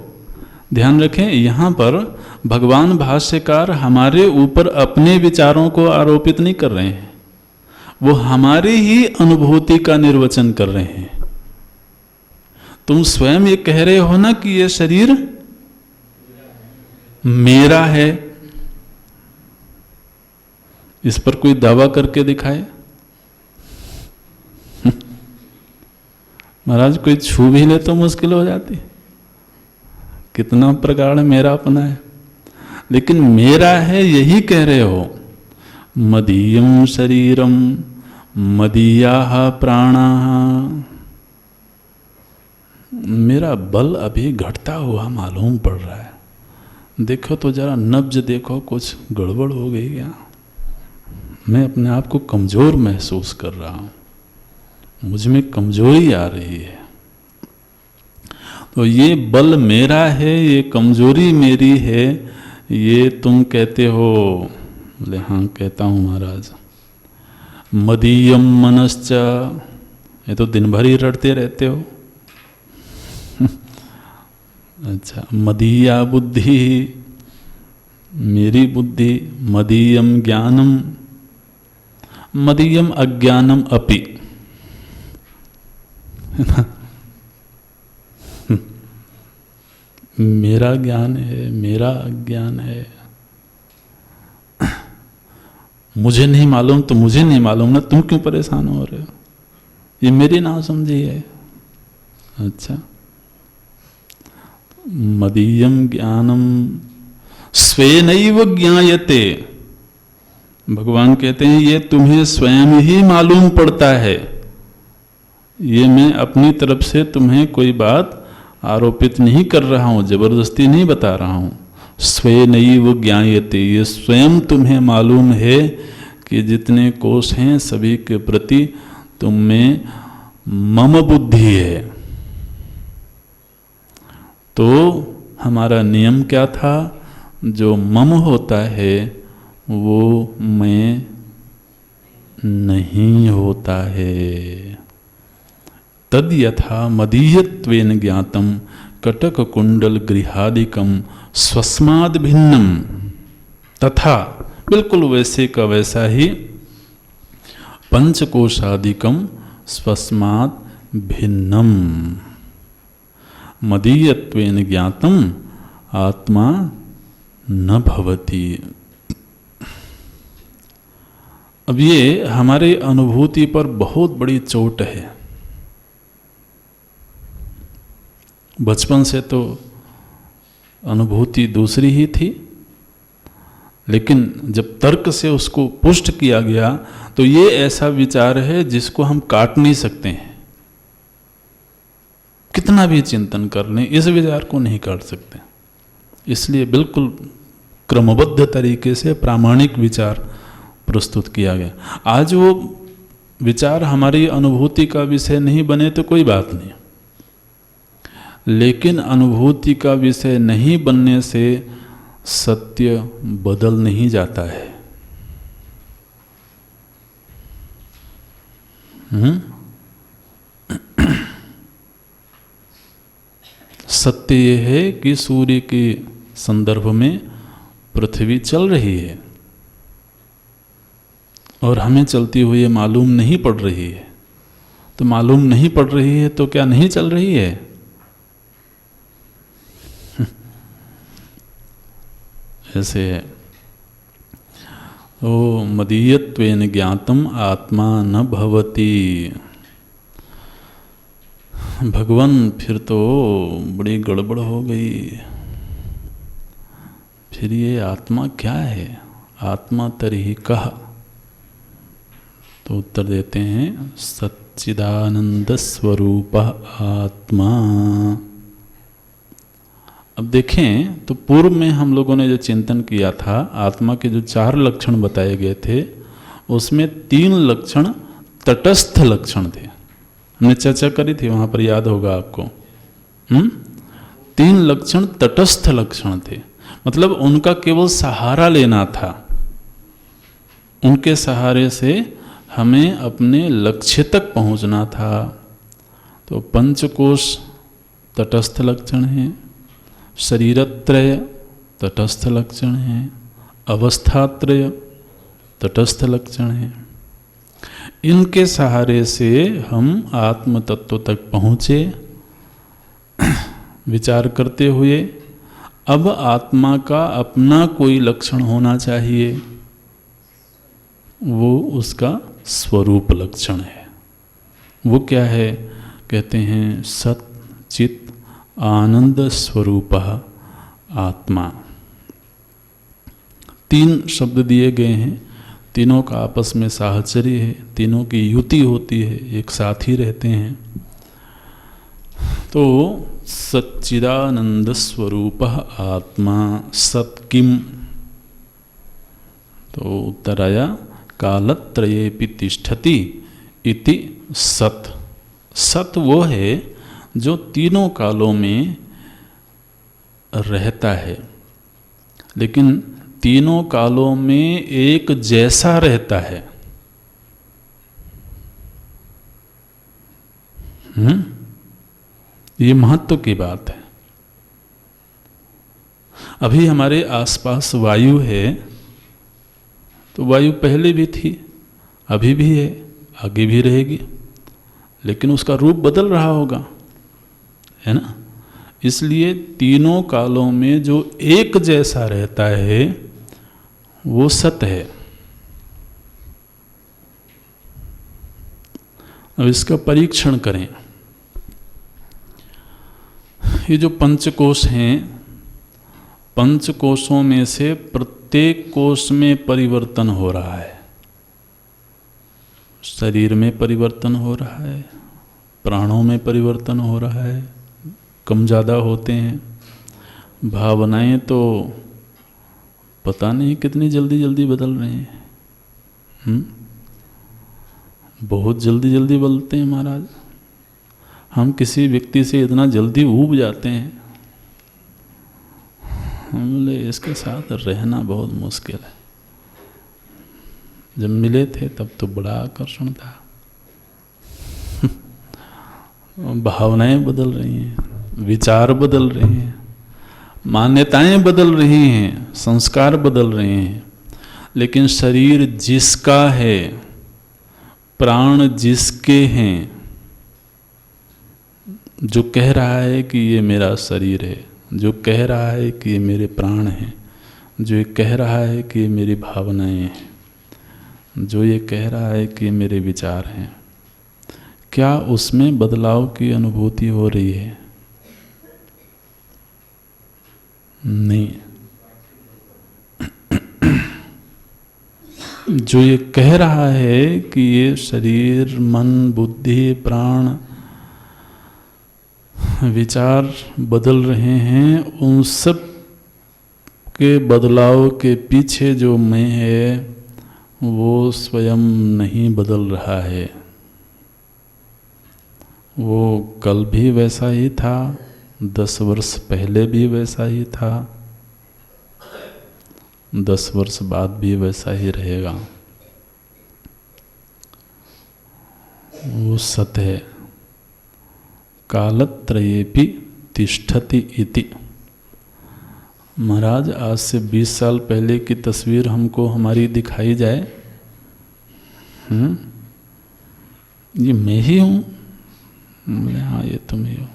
ध्यान रखें यहाँ पर भगवान भाष्यकार हमारे ऊपर अपने विचारों को आरोपित नहीं कर रहे हैं, वो हमारी ही अनुभूति का निर्वचन कर रहे हैं। तुम स्वयं ये कह रहे हो ना कि ये शरीर मेरा है, इस पर कोई दावा करके दिखाए। महाराज कोई छू भी ले तो मुश्किल हो जाती, कितना प्रगाढ़ मेरा अपना है। लेकिन मेरा है यही कह रहे हो। मदीयम शरीरम मदीयाः प्राणाः। मेरा बल अभी घटता हुआ मालूम पड़ रहा है। देखो तो जरा नब्ज देखो, कुछ गड़बड़ हो गई क्या? मैं अपने आप को कमज़ोर महसूस कर रहा हूँ, मुझ में कमजोरी आ रही है। तो ये बल मेरा है, ये कमजोरी मेरी है, ये तुम कहते हो? बोले हाँ कहता हूँ महाराज। मदीयम मनश्च, ये तो दिन भर ही रटते रहते हो। अच्छा, मदीया बुद्धि, मेरी बुद्धि। मदीयम ज्ञानम, मदीयम अज्ञानम अपि। मेरा ज्ञान है, मेरा अज्ञान है। मुझे नहीं मालूम तो मुझे नहीं मालूम ना, तुम क्यों परेशान हो रहे हो? ये मेरी ना समझी है। अच्छा, मदीयम ज्ञानम स्वेनैव ज्ञायते। भगवान कहते हैं ये तुम्हें स्वयं ही मालूम पड़ता है, ये मैं अपनी तरफ से तुम्हें कोई बात आरोपित नहीं कर रहा हूँ, जबरदस्ती नहीं बता रहा हूँ। स्वेनैव ज्ञायते, ये स्वयं तुम्हें मालूम है कि जितने कोश हैं सभी के प्रति तुम में मम बुद्धि है। तो हमारा नियम क्या था? जो मम होता है वो मैं नहीं होता है। तद यथा मदीयत्वेन ज्ञातम कटक कुंडल गृहादिकम स्वस्माद भिन्नम, तथा बिल्कुल वैसे का वैसा ही पंचकोशादिकम स्वस्माद भिन्नम। मदीयत्वेन ज्ञातम आत्मा न भवति। अब ये हमारे अनुभूति पर बहुत बड़ी चोट है। बचपन से तो अनुभूति दूसरी ही थी, लेकिन जब तर्क से उसको पुष्ट किया गया तो ये ऐसा विचार है जिसको हम काट नहीं सकते हैं। कितना भी चिंतन कर लें इस विचार को नहीं काट सकते। इसलिए बिल्कुल क्रमबद्ध तरीके से प्रामाणिक विचार प्रस्तुत किया गया। आज वो विचार हमारी अनुभूति का विषय नहीं बने तो कोई बात नहीं, लेकिन अनुभूति का विषय नहीं बनने से सत्य बदल नहीं जाता है। सत्य ये है कि सूर्य के संदर्भ में पृथ्वी चल रही है और हमें चलती हुई मालूम नहीं पड़ रही है। तो मालूम नहीं पड़ रही है तो क्या नहीं चल रही है? ऐसे है। ओ मदीयत्वेन ज्ञातम आत्मा न भवति। भगवान फिर तो बड़ी गड़बड़ हो गई। फिर ये आत्मा क्या है? आत्मा तर्हि कह? तो उत्तर देते हैं सच्चिदानंद स्वरूप आत्मा। अब देखें तो पूर्व में हम लोगों ने जो चिंतन किया था, आत्मा के जो 4 लक्षण बताए गए थे उसमें 3 लक्षण तटस्थ लक्षण थे। हमने चर्चा करी थी वहां पर, याद होगा आपको। 3 लक्षण तटस्थ लक्षण थे, मतलब उनका केवल सहारा लेना था। उनके सहारे से हमें अपने लक्ष्य तक पहुंचना था। तो पंचकोश तटस्थ लक्षण है, शरीरत्रय तटस्थ लक्षण है, अवस्थात्रय तटस्थ लक्षण है। इनके सहारे से हम आत्म तत्व तक पहुँचे। विचार करते हुए अब आत्मा का अपना कोई लक्षण होना चाहिए, वो उसका स्वरूप लक्षण है। वो क्या है? कहते हैं सत चित आनंद स्वरूप आत्मा। 3 शब्द दिए गए हैं, तीनों का आपस में साहचर्य है, तीनों की युति होती है, एक साथ ही रहते हैं। तो सच्चिदानंद स्वरूप आत्मा सत किम? तो उत्तर आया कालत्रयेपि तिष्ठति इति सत। सत वो है जो तीनों कालों में रहता है, लेकिन तीनों कालों में एक जैसा रहता है। ये महत्व की बात है। अभी हमारे आसपास वायु है, तो वायु पहले भी थी, अभी भी है, आगे भी रहेगी, लेकिन उसका रूप बदल रहा होगा, है ना? इसलिए तीनों कालों में जो एक जैसा रहता है वो सत है। अब इसका परीक्षण करें। ये जो पंचकोश हैं, पंचकोशों में से प्रत्येक कोश में परिवर्तन हो रहा है। शरीर में परिवर्तन हो रहा है, प्राणों में परिवर्तन हो रहा है, कम ज़्यादा होते हैं। भावनाएं तो पता नहीं कितनी जल्दी जल्दी बदल रहे हैं। बहुत जल्दी जल्दी बदलते हैं महाराज। हम किसी व्यक्ति से इतना जल्दी ऊब जाते हैं, हम बोले इसके साथ रहना बहुत मुश्किल है। जब मिले थे तब तो बड़ा आकर्षण था। भावनाएं बदल रही हैं, विचार बदल रहे हैं, मान्यताएं बदल रही हैं, संस्कार बदल रहे हैं, लेकिन शरीर जिसका है, प्राण जिसके हैं, जो कह रहा है कि ये मेरा शरीर है, जो कह रहा है कि ये मेरे प्राण हैं, जो ये कह रहा है कि ये मेरी भावनाएं हैं, जो ये कह रहा है कि ये मेरे विचार हैं, क्या उसमें बदलाव की अनुभूति हो रही है? नहीं। जो ये कह रहा है कि ये शरीर, मन, बुद्धि, प्राण, विचार बदल रहे हैं, उन सब के बदलाव के पीछे जो मैं है वो स्वयं नहीं बदल रहा है। वो कल भी वैसा ही था, 10 वर्ष पहले भी वैसा ही था, 10 वर्ष बाद भी वैसा ही रहेगा। वो सत्य है। कालत्रयेपि तिष्ठति इति। महाराज, आज से 20 साल पहले की तस्वीर हमको हमारी दिखाई जाए, ये मैं ही हूँ, बोले हाँ ये तुम ही हो,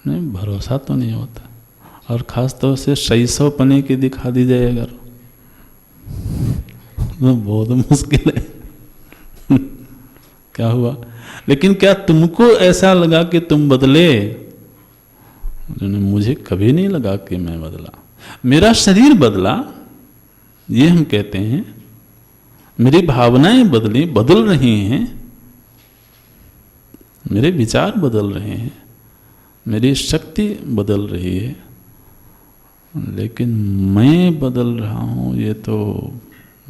नहीं भरोसा तो नहीं होता। और ख़ास तौर से शैशव पने की दिखा दी जाए अगर, तो बहुत मुश्किल है। क्या हुआ? लेकिन क्या तुमको ऐसा लगा कि तुम बदले? मुझे कभी नहीं लगा कि मैं बदला। मेरा शरीर बदला, ये हम कहते हैं, मेरी भावनाएं बदली, बदल रही हैं, मेरे विचार बदल रहे हैं, मेरी शक्ति बदल रही है, लेकिन मैं बदल रहा हूँ ये तो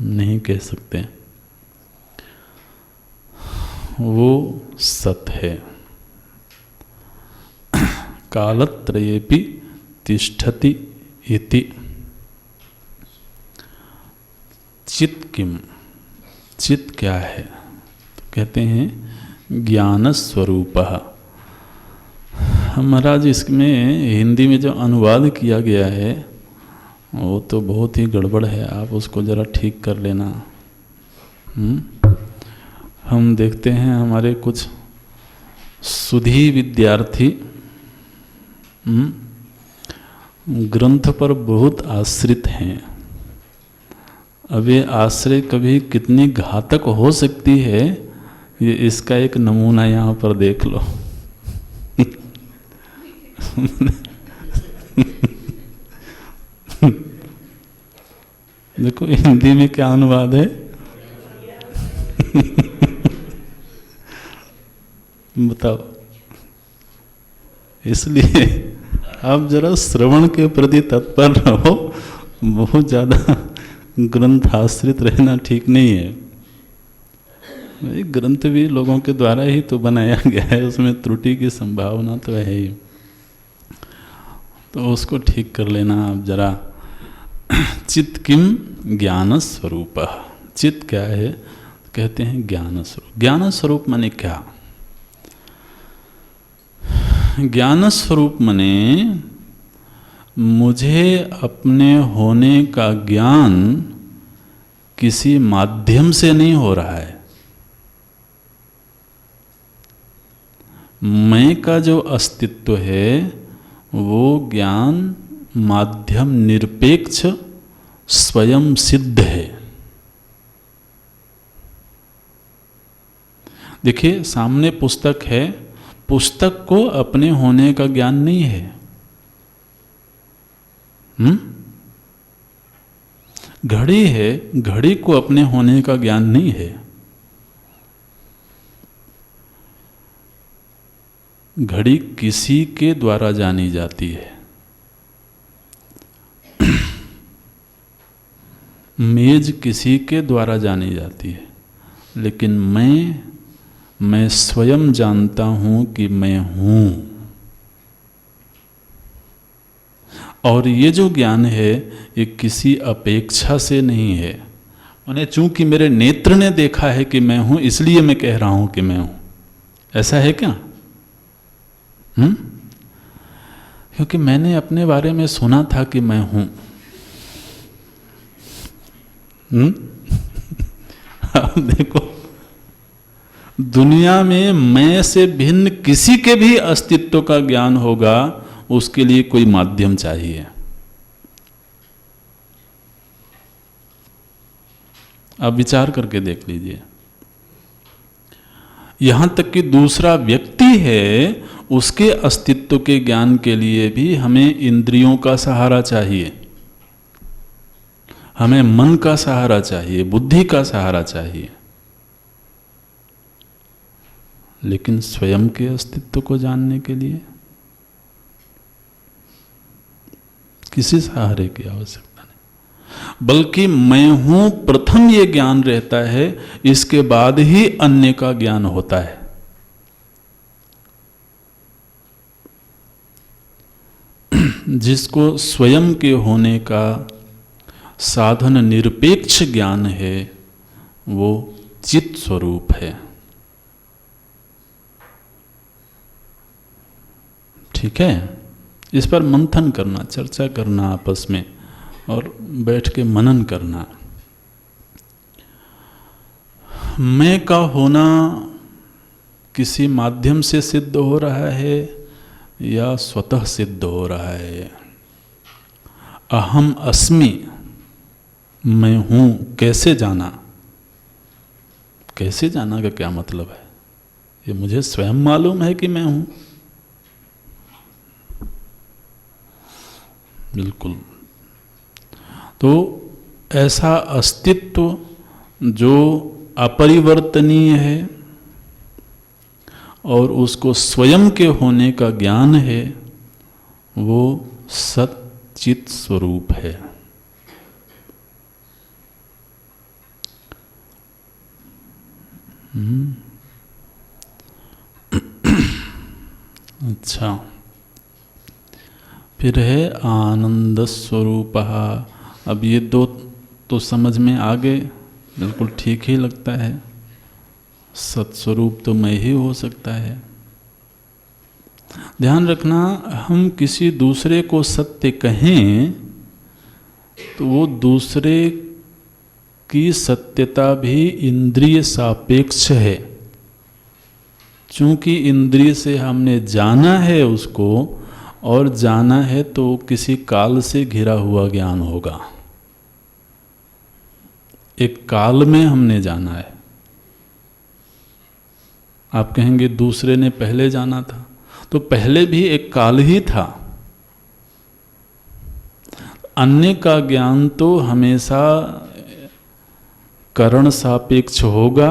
नहीं कह सकते। वो सत्य है। कालत्रयेपि तिष्ठति इति। चित् किम? चित् क्या है? तो कहते हैं ज्ञान स्वरूपः। महाराज, इसमें हिंदी में जो अनुवाद किया गया है वो तो बहुत ही गड़बड़ है, आप उसको ज़रा ठीक कर लेना। हम देखते हैं हमारे कुछ सुधी विद्यार्थी ग्रंथ पर बहुत आश्रित हैं। अब ये आश्रय कभी कितनी घातक हो सकती है, ये इसका एक नमूना यहाँ पर देख लो। देखो हिंदी में क्या अनुवाद है। बताओ। इसलिए आप जरा श्रवण के प्रति तत्पर रहो, बहुत ज़्यादा ग्रंथ आश्रित रहना ठीक नहीं है। ग्रंथ भी लोगों के द्वारा ही तो बनाया गया है, उसमें त्रुटि की संभावना तो है ही, तो उसको ठीक कर लेना आप जरा। चित्त किम ज्ञान स्वरूप। चित्त क्या है? कहते हैं ज्ञान स्वरूप। ज्ञान स्वरूप माने क्या? ज्ञान स्वरूप माने मुझे अपने होने का ज्ञान किसी माध्यम से नहीं हो रहा है। मैं का जो अस्तित्व है वो ज्ञान माध्यम निरपेक्ष स्वयं सिद्ध है। देखिए सामने पुस्तक है, पुस्तक को अपने होने का ज्ञान नहीं है। घड़ी है, घड़ी को अपने होने का ज्ञान नहीं है। घड़ी किसी के द्वारा जानी जाती है। मेज किसी के द्वारा जानी जाती है, लेकिन मैं स्वयं जानता हूं कि मैं हूं। और ये जो ज्ञान है ये किसी अपेक्षा से नहीं है। उन्हें चूंकि मेरे नेत्र ने देखा है कि मैं हूं, इसलिए मैं कह रहा हूं कि मैं हूं। ऐसा है क्या? क्योंकि मैंने अपने बारे में सुना था कि मैं हूं। अब देखो, दुनिया में मैं से भिन्न किसी के भी अस्तित्व का ज्ञान होगा, उसके लिए कोई माध्यम चाहिए। आप विचार करके देख लीजिए। यहां तक कि दूसरा व्यक्ति है, उसके अस्तित्व के ज्ञान के लिए भी हमें इंद्रियों का सहारा चाहिए, हमें मन का सहारा चाहिए, बुद्धि का सहारा चाहिए। लेकिन स्वयं के अस्तित्व को जानने के लिए किसी सहारे की आवश्यकता नहीं, बल्कि मैं हूं प्रथम ये ज्ञान रहता है, इसके बाद ही अन्य का ज्ञान होता है। जिसको स्वयं के होने का साधन निरपेक्ष ज्ञान है, वो चित स्वरूप है। ठीक है, इस पर मंथन करना, चर्चा करना आपस में, और बैठ के मनन करना। मैं का होना किसी माध्यम से सिद्ध हो रहा है या स्वतः सिद्ध हो रहा है। अहम अस्मि, मैं हूँ, कैसे जाना? कैसे जाना का क्या मतलब है? ये मुझे स्वयं मालूम है कि मैं हूँ। बिल्कुल। तो ऐसा अस्तित्व जो अपरिवर्तनीय है और उसको स्वयं के होने का ज्ञान है, वो सच्चित स्वरूप है। अच्छा, फिर है आनंद स्वरूप। अब ये दो तो समझ में आ गए, बिल्कुल ठीक ही लगता है। सत्स्वरूप तो मैं ही हो सकता है। ध्यान रखना, हम किसी दूसरे को सत्य कहें तो वो दूसरे की सत्यता भी इंद्रिय सापेक्ष है। चूंकि इंद्रिय से हमने जाना है उसको, और जाना है तो किसी काल से घिरा हुआ ज्ञान होगा। एक काल में हमने जाना है। आप कहेंगे दूसरे ने पहले जाना था, तो पहले भी एक काल ही था। अन्य का ज्ञान तो हमेशा करण सापेक्ष होगा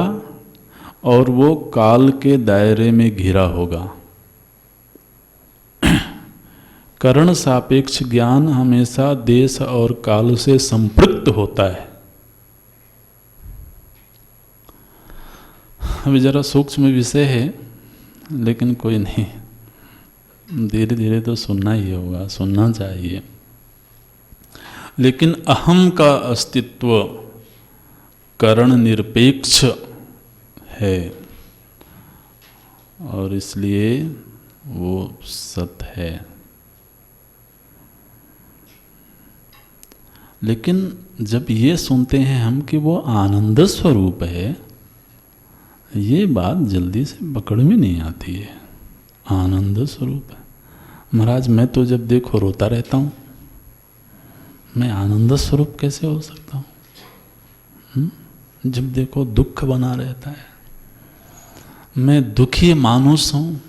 और वो काल के दायरे में घिरा होगा। करण सापेक्ष ज्ञान हमेशा देश और काल से संपृक्त होता है। अभी जरा सूक्ष्म विषय है, लेकिन कोई नहीं, धीरे धीरे तो सुनना ही होगा, सुनना चाहिए। लेकिन अहम का अस्तित्व करण निरपेक्ष है और इसलिए वो सत है। लेकिन जब ये सुनते हैं हम कि वो आनंद स्वरूप है, ये बात जल्दी से पकड़ में नहीं आती है। आनंद स्वरूप है, महाराज मैं तो जब देखो रोता रहता हूँ, मैं आनंद स्वरूप कैसे हो सकता हूँ? जब देखो दुख बना रहता है, मैं दुखी मानुस हूँ।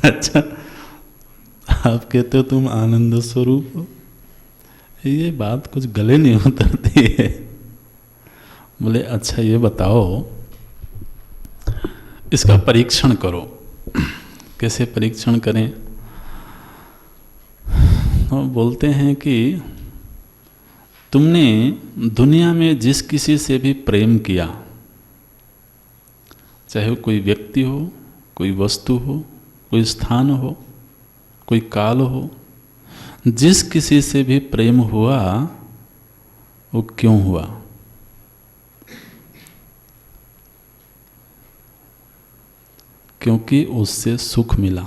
अच्छा, आप कहते हो तुम आनंद स्वरूप हो, ये बात कुछ गले नहीं उतरती है। बोले अच्छा ये बताओ, इसका परीक्षण करो। कैसे परीक्षण करें? तो बोलते हैं कि तुमने दुनिया में जिस किसी से भी प्रेम किया, चाहे कोई व्यक्ति हो, कोई वस्तु हो, कोई स्थान हो, कोई काल हो, जिस किसी से भी प्रेम हुआ वो क्यों हुआ? क्योंकि उससे सुख मिला।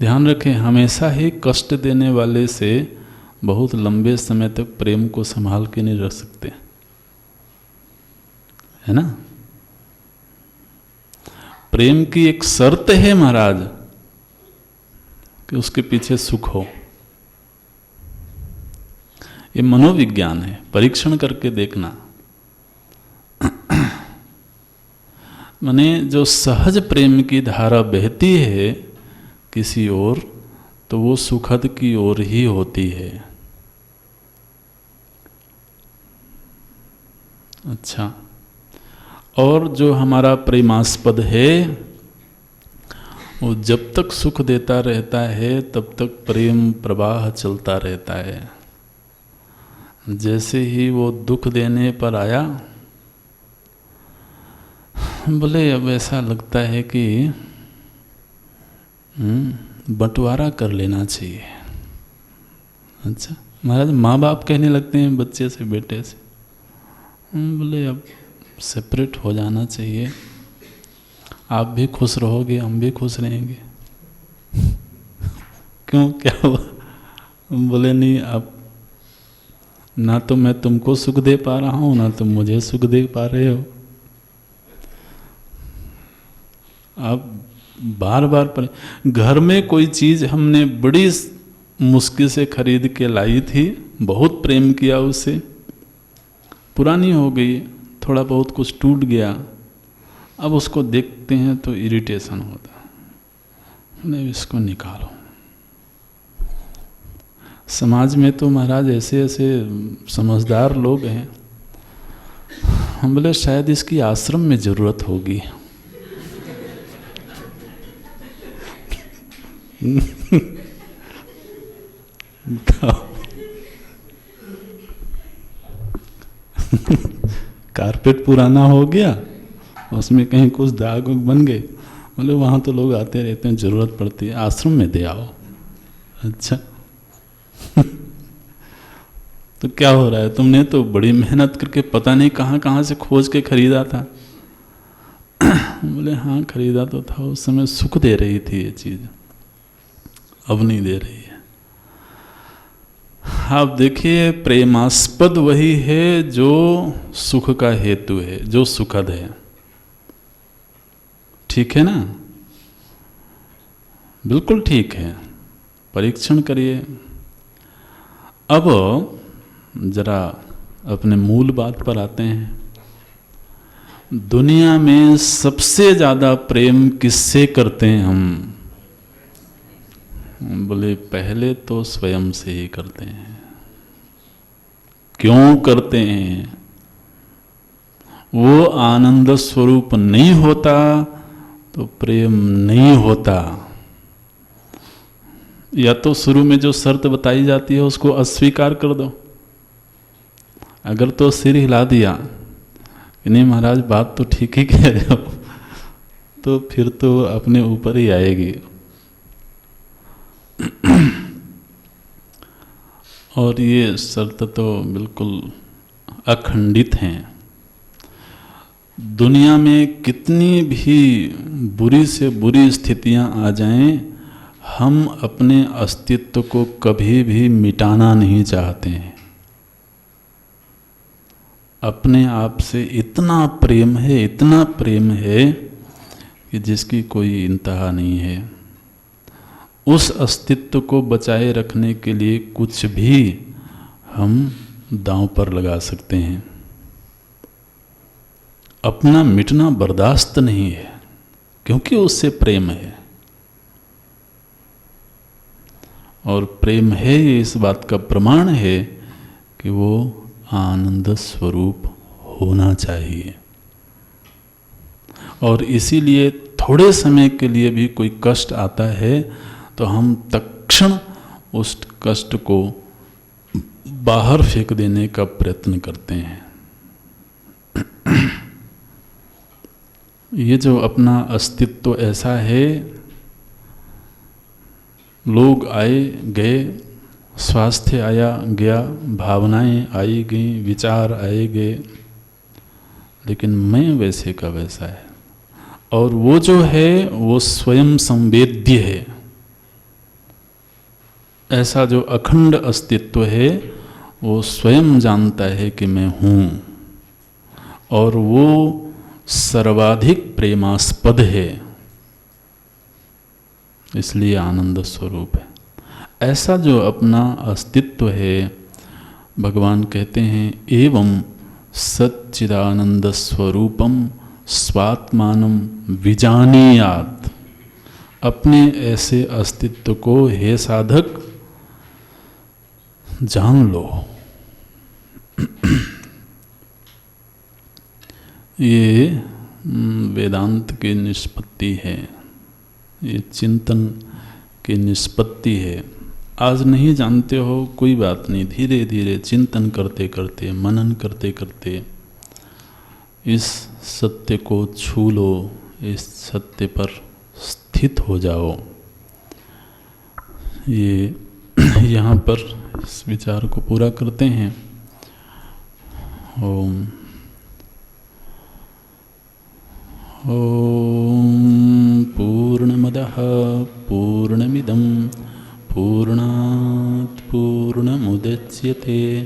ध्यान रखें, हमेशा ही कष्ट देने वाले से बहुत लंबे समय तक प्रेम को संभाल के नहीं रख सकते, है ना? प्रेम की एक शर्त है महाराज कि उसके पीछे सुख हो। ये मनोविज्ञान है, परीक्षण करके देखना। माने जो सहज प्रेम की धारा बहती है किसी ओर, तो वो सुखद की ओर ही होती है। अच्छा, और जो हमारा प्रेमास्पद है वो जब तक सुख देता रहता है तब तक प्रेम प्रवाह चलता रहता है। जैसे ही वो दुख देने पर आया, बोले अब ऐसा लगता है कि बंटवारा कर लेना चाहिए। अच्छा महाराज, माँ बाप कहने लगते हैं बच्चे से, बेटे से, बोले अब सेपरेट हो जाना चाहिए, आप भी खुश रहोगे, हम भी खुश रहेंगे। क्यों, क्या हुआ? बोले नहीं, अब ना तो मैं तुमको सुख दे पा रहा हूँ, ना तुम मुझे सुख दे पा रहे हो। आप बार बार पर घर में कोई चीज़ हमने बड़ी मुश्किल से खरीद के लाई थी, बहुत प्रेम किया उसे, पुरानी हो गई, थोड़ा बहुत कुछ टूट गया, अब उसको देखते हैं तो इरिटेशन होता है, नहीं इसको निकालो। समाज में तो महाराज ऐसे ऐसे समझदार लोग हैं, हम बोले शायद इसकी आश्रम में ज़रूरत होगी। कारपेट पुराना हो गया, उसमें कहीं कुछ दाग बन गए, बोले वहाँ तो लोग आते रहते हैं, ज़रूरत पड़ती है, आश्रम में दे आओ। अच्छा तो क्या हो रहा है, तुमने तो बड़ी मेहनत करके पता नहीं कहाँ कहाँ से खोज के खरीदा था। बोले हाँ खरीदा तो था, उस समय सुख दे रही थी ये चीज़, अब नहीं दे रही है। आप देखिए, प्रेमास्पद वही है जो सुख का हेतु है, जो सुखद है, ठीक है ना? बिल्कुल ठीक है, परीक्षण करिए। अब जरा अपने मूल बात पर आते हैं। दुनिया में सबसे ज़्यादा प्रेम किससे करते हैं हम? बोले पहले तो स्वयं से ही करते हैं। क्यों करते हैं? वो आनंद स्वरूप नहीं होता तो प्रेम नहीं होता। या तो शुरू में जो शर्त बताई जाती है उसको अस्वीकार कर दो। अगर तो सिर हिला दिया कि नहीं महाराज बात तो ठीक ही कह रहे हो, तो फिर तो अपने ऊपर ही आएगी। और ये शर्त तो बिल्कुल अखंडित हैं। दुनिया में कितनी भी बुरी से बुरी स्थितियां आ जाएं, हम अपने अस्तित्व को कभी भी मिटाना नहीं चाहते हैं। अपने आप से इतना प्रेम है, इतना प्रेम है कि जिसकी कोई इंतहा नहीं है। उस अस्तित्व को बचाए रखने के लिए कुछ भी हम दांव पर लगा सकते हैं। अपना मिटना बर्दाश्त नहीं है, क्योंकि उससे प्रेम है। और प्रेम है, ये इस बात का प्रमाण है कि वो आनंद स्वरूप होना चाहिए। और इसीलिए थोड़े समय के लिए भी कोई कष्ट आता है तो हम तत्क्षण उस कष्ट को बाहर फेंक देने का प्रयत्न करते हैं। ये जो अपना अस्तित्व ऐसा है, लोग आए गए, स्वास्थ्य आया गया, भावनाएं आई गई, विचार आए गए, लेकिन मैं वैसे का वैसा है। और वो जो है वो स्वयं संवेद्य है। ऐसा जो अखंड अस्तित्व है वो स्वयं जानता है कि मैं हूँ, और वो सर्वाधिक प्रेमास्पद है, इसलिए आनंद स्वरूप है। ऐसा जो अपना अस्तित्व है, भगवान कहते हैं एवं सच्चिदानंद स्वरूपम स्वात्मानं विजानीयात्। अपने ऐसे अस्तित्व को हे साधक जान लो। ये वेदांत की निष्पत्ति है, ये चिंतन की निष्पत्ति है। आज नहीं जानते हो कोई बात नहीं, धीरे धीरे चिंतन करते करते, मनन करते करते इस सत्य को छू लो, इस सत्य पर स्थित हो जाओ। ये यहाँ पर इस विचार को पूरा करते हैं। ओम ओम पूर्णमदः पूर्णमिदं पूर्णात् पूर्णमुदच्यते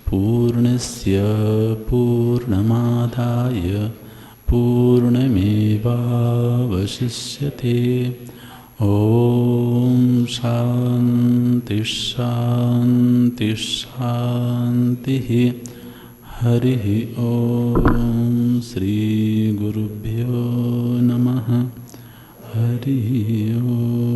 पूर्णस्य पूर्णमादाय पूर्णमेवावशिष्यते। ओम शांति शांति शांति। हरि ओम श्री गुरुभ्यो नमः। हरि ओम।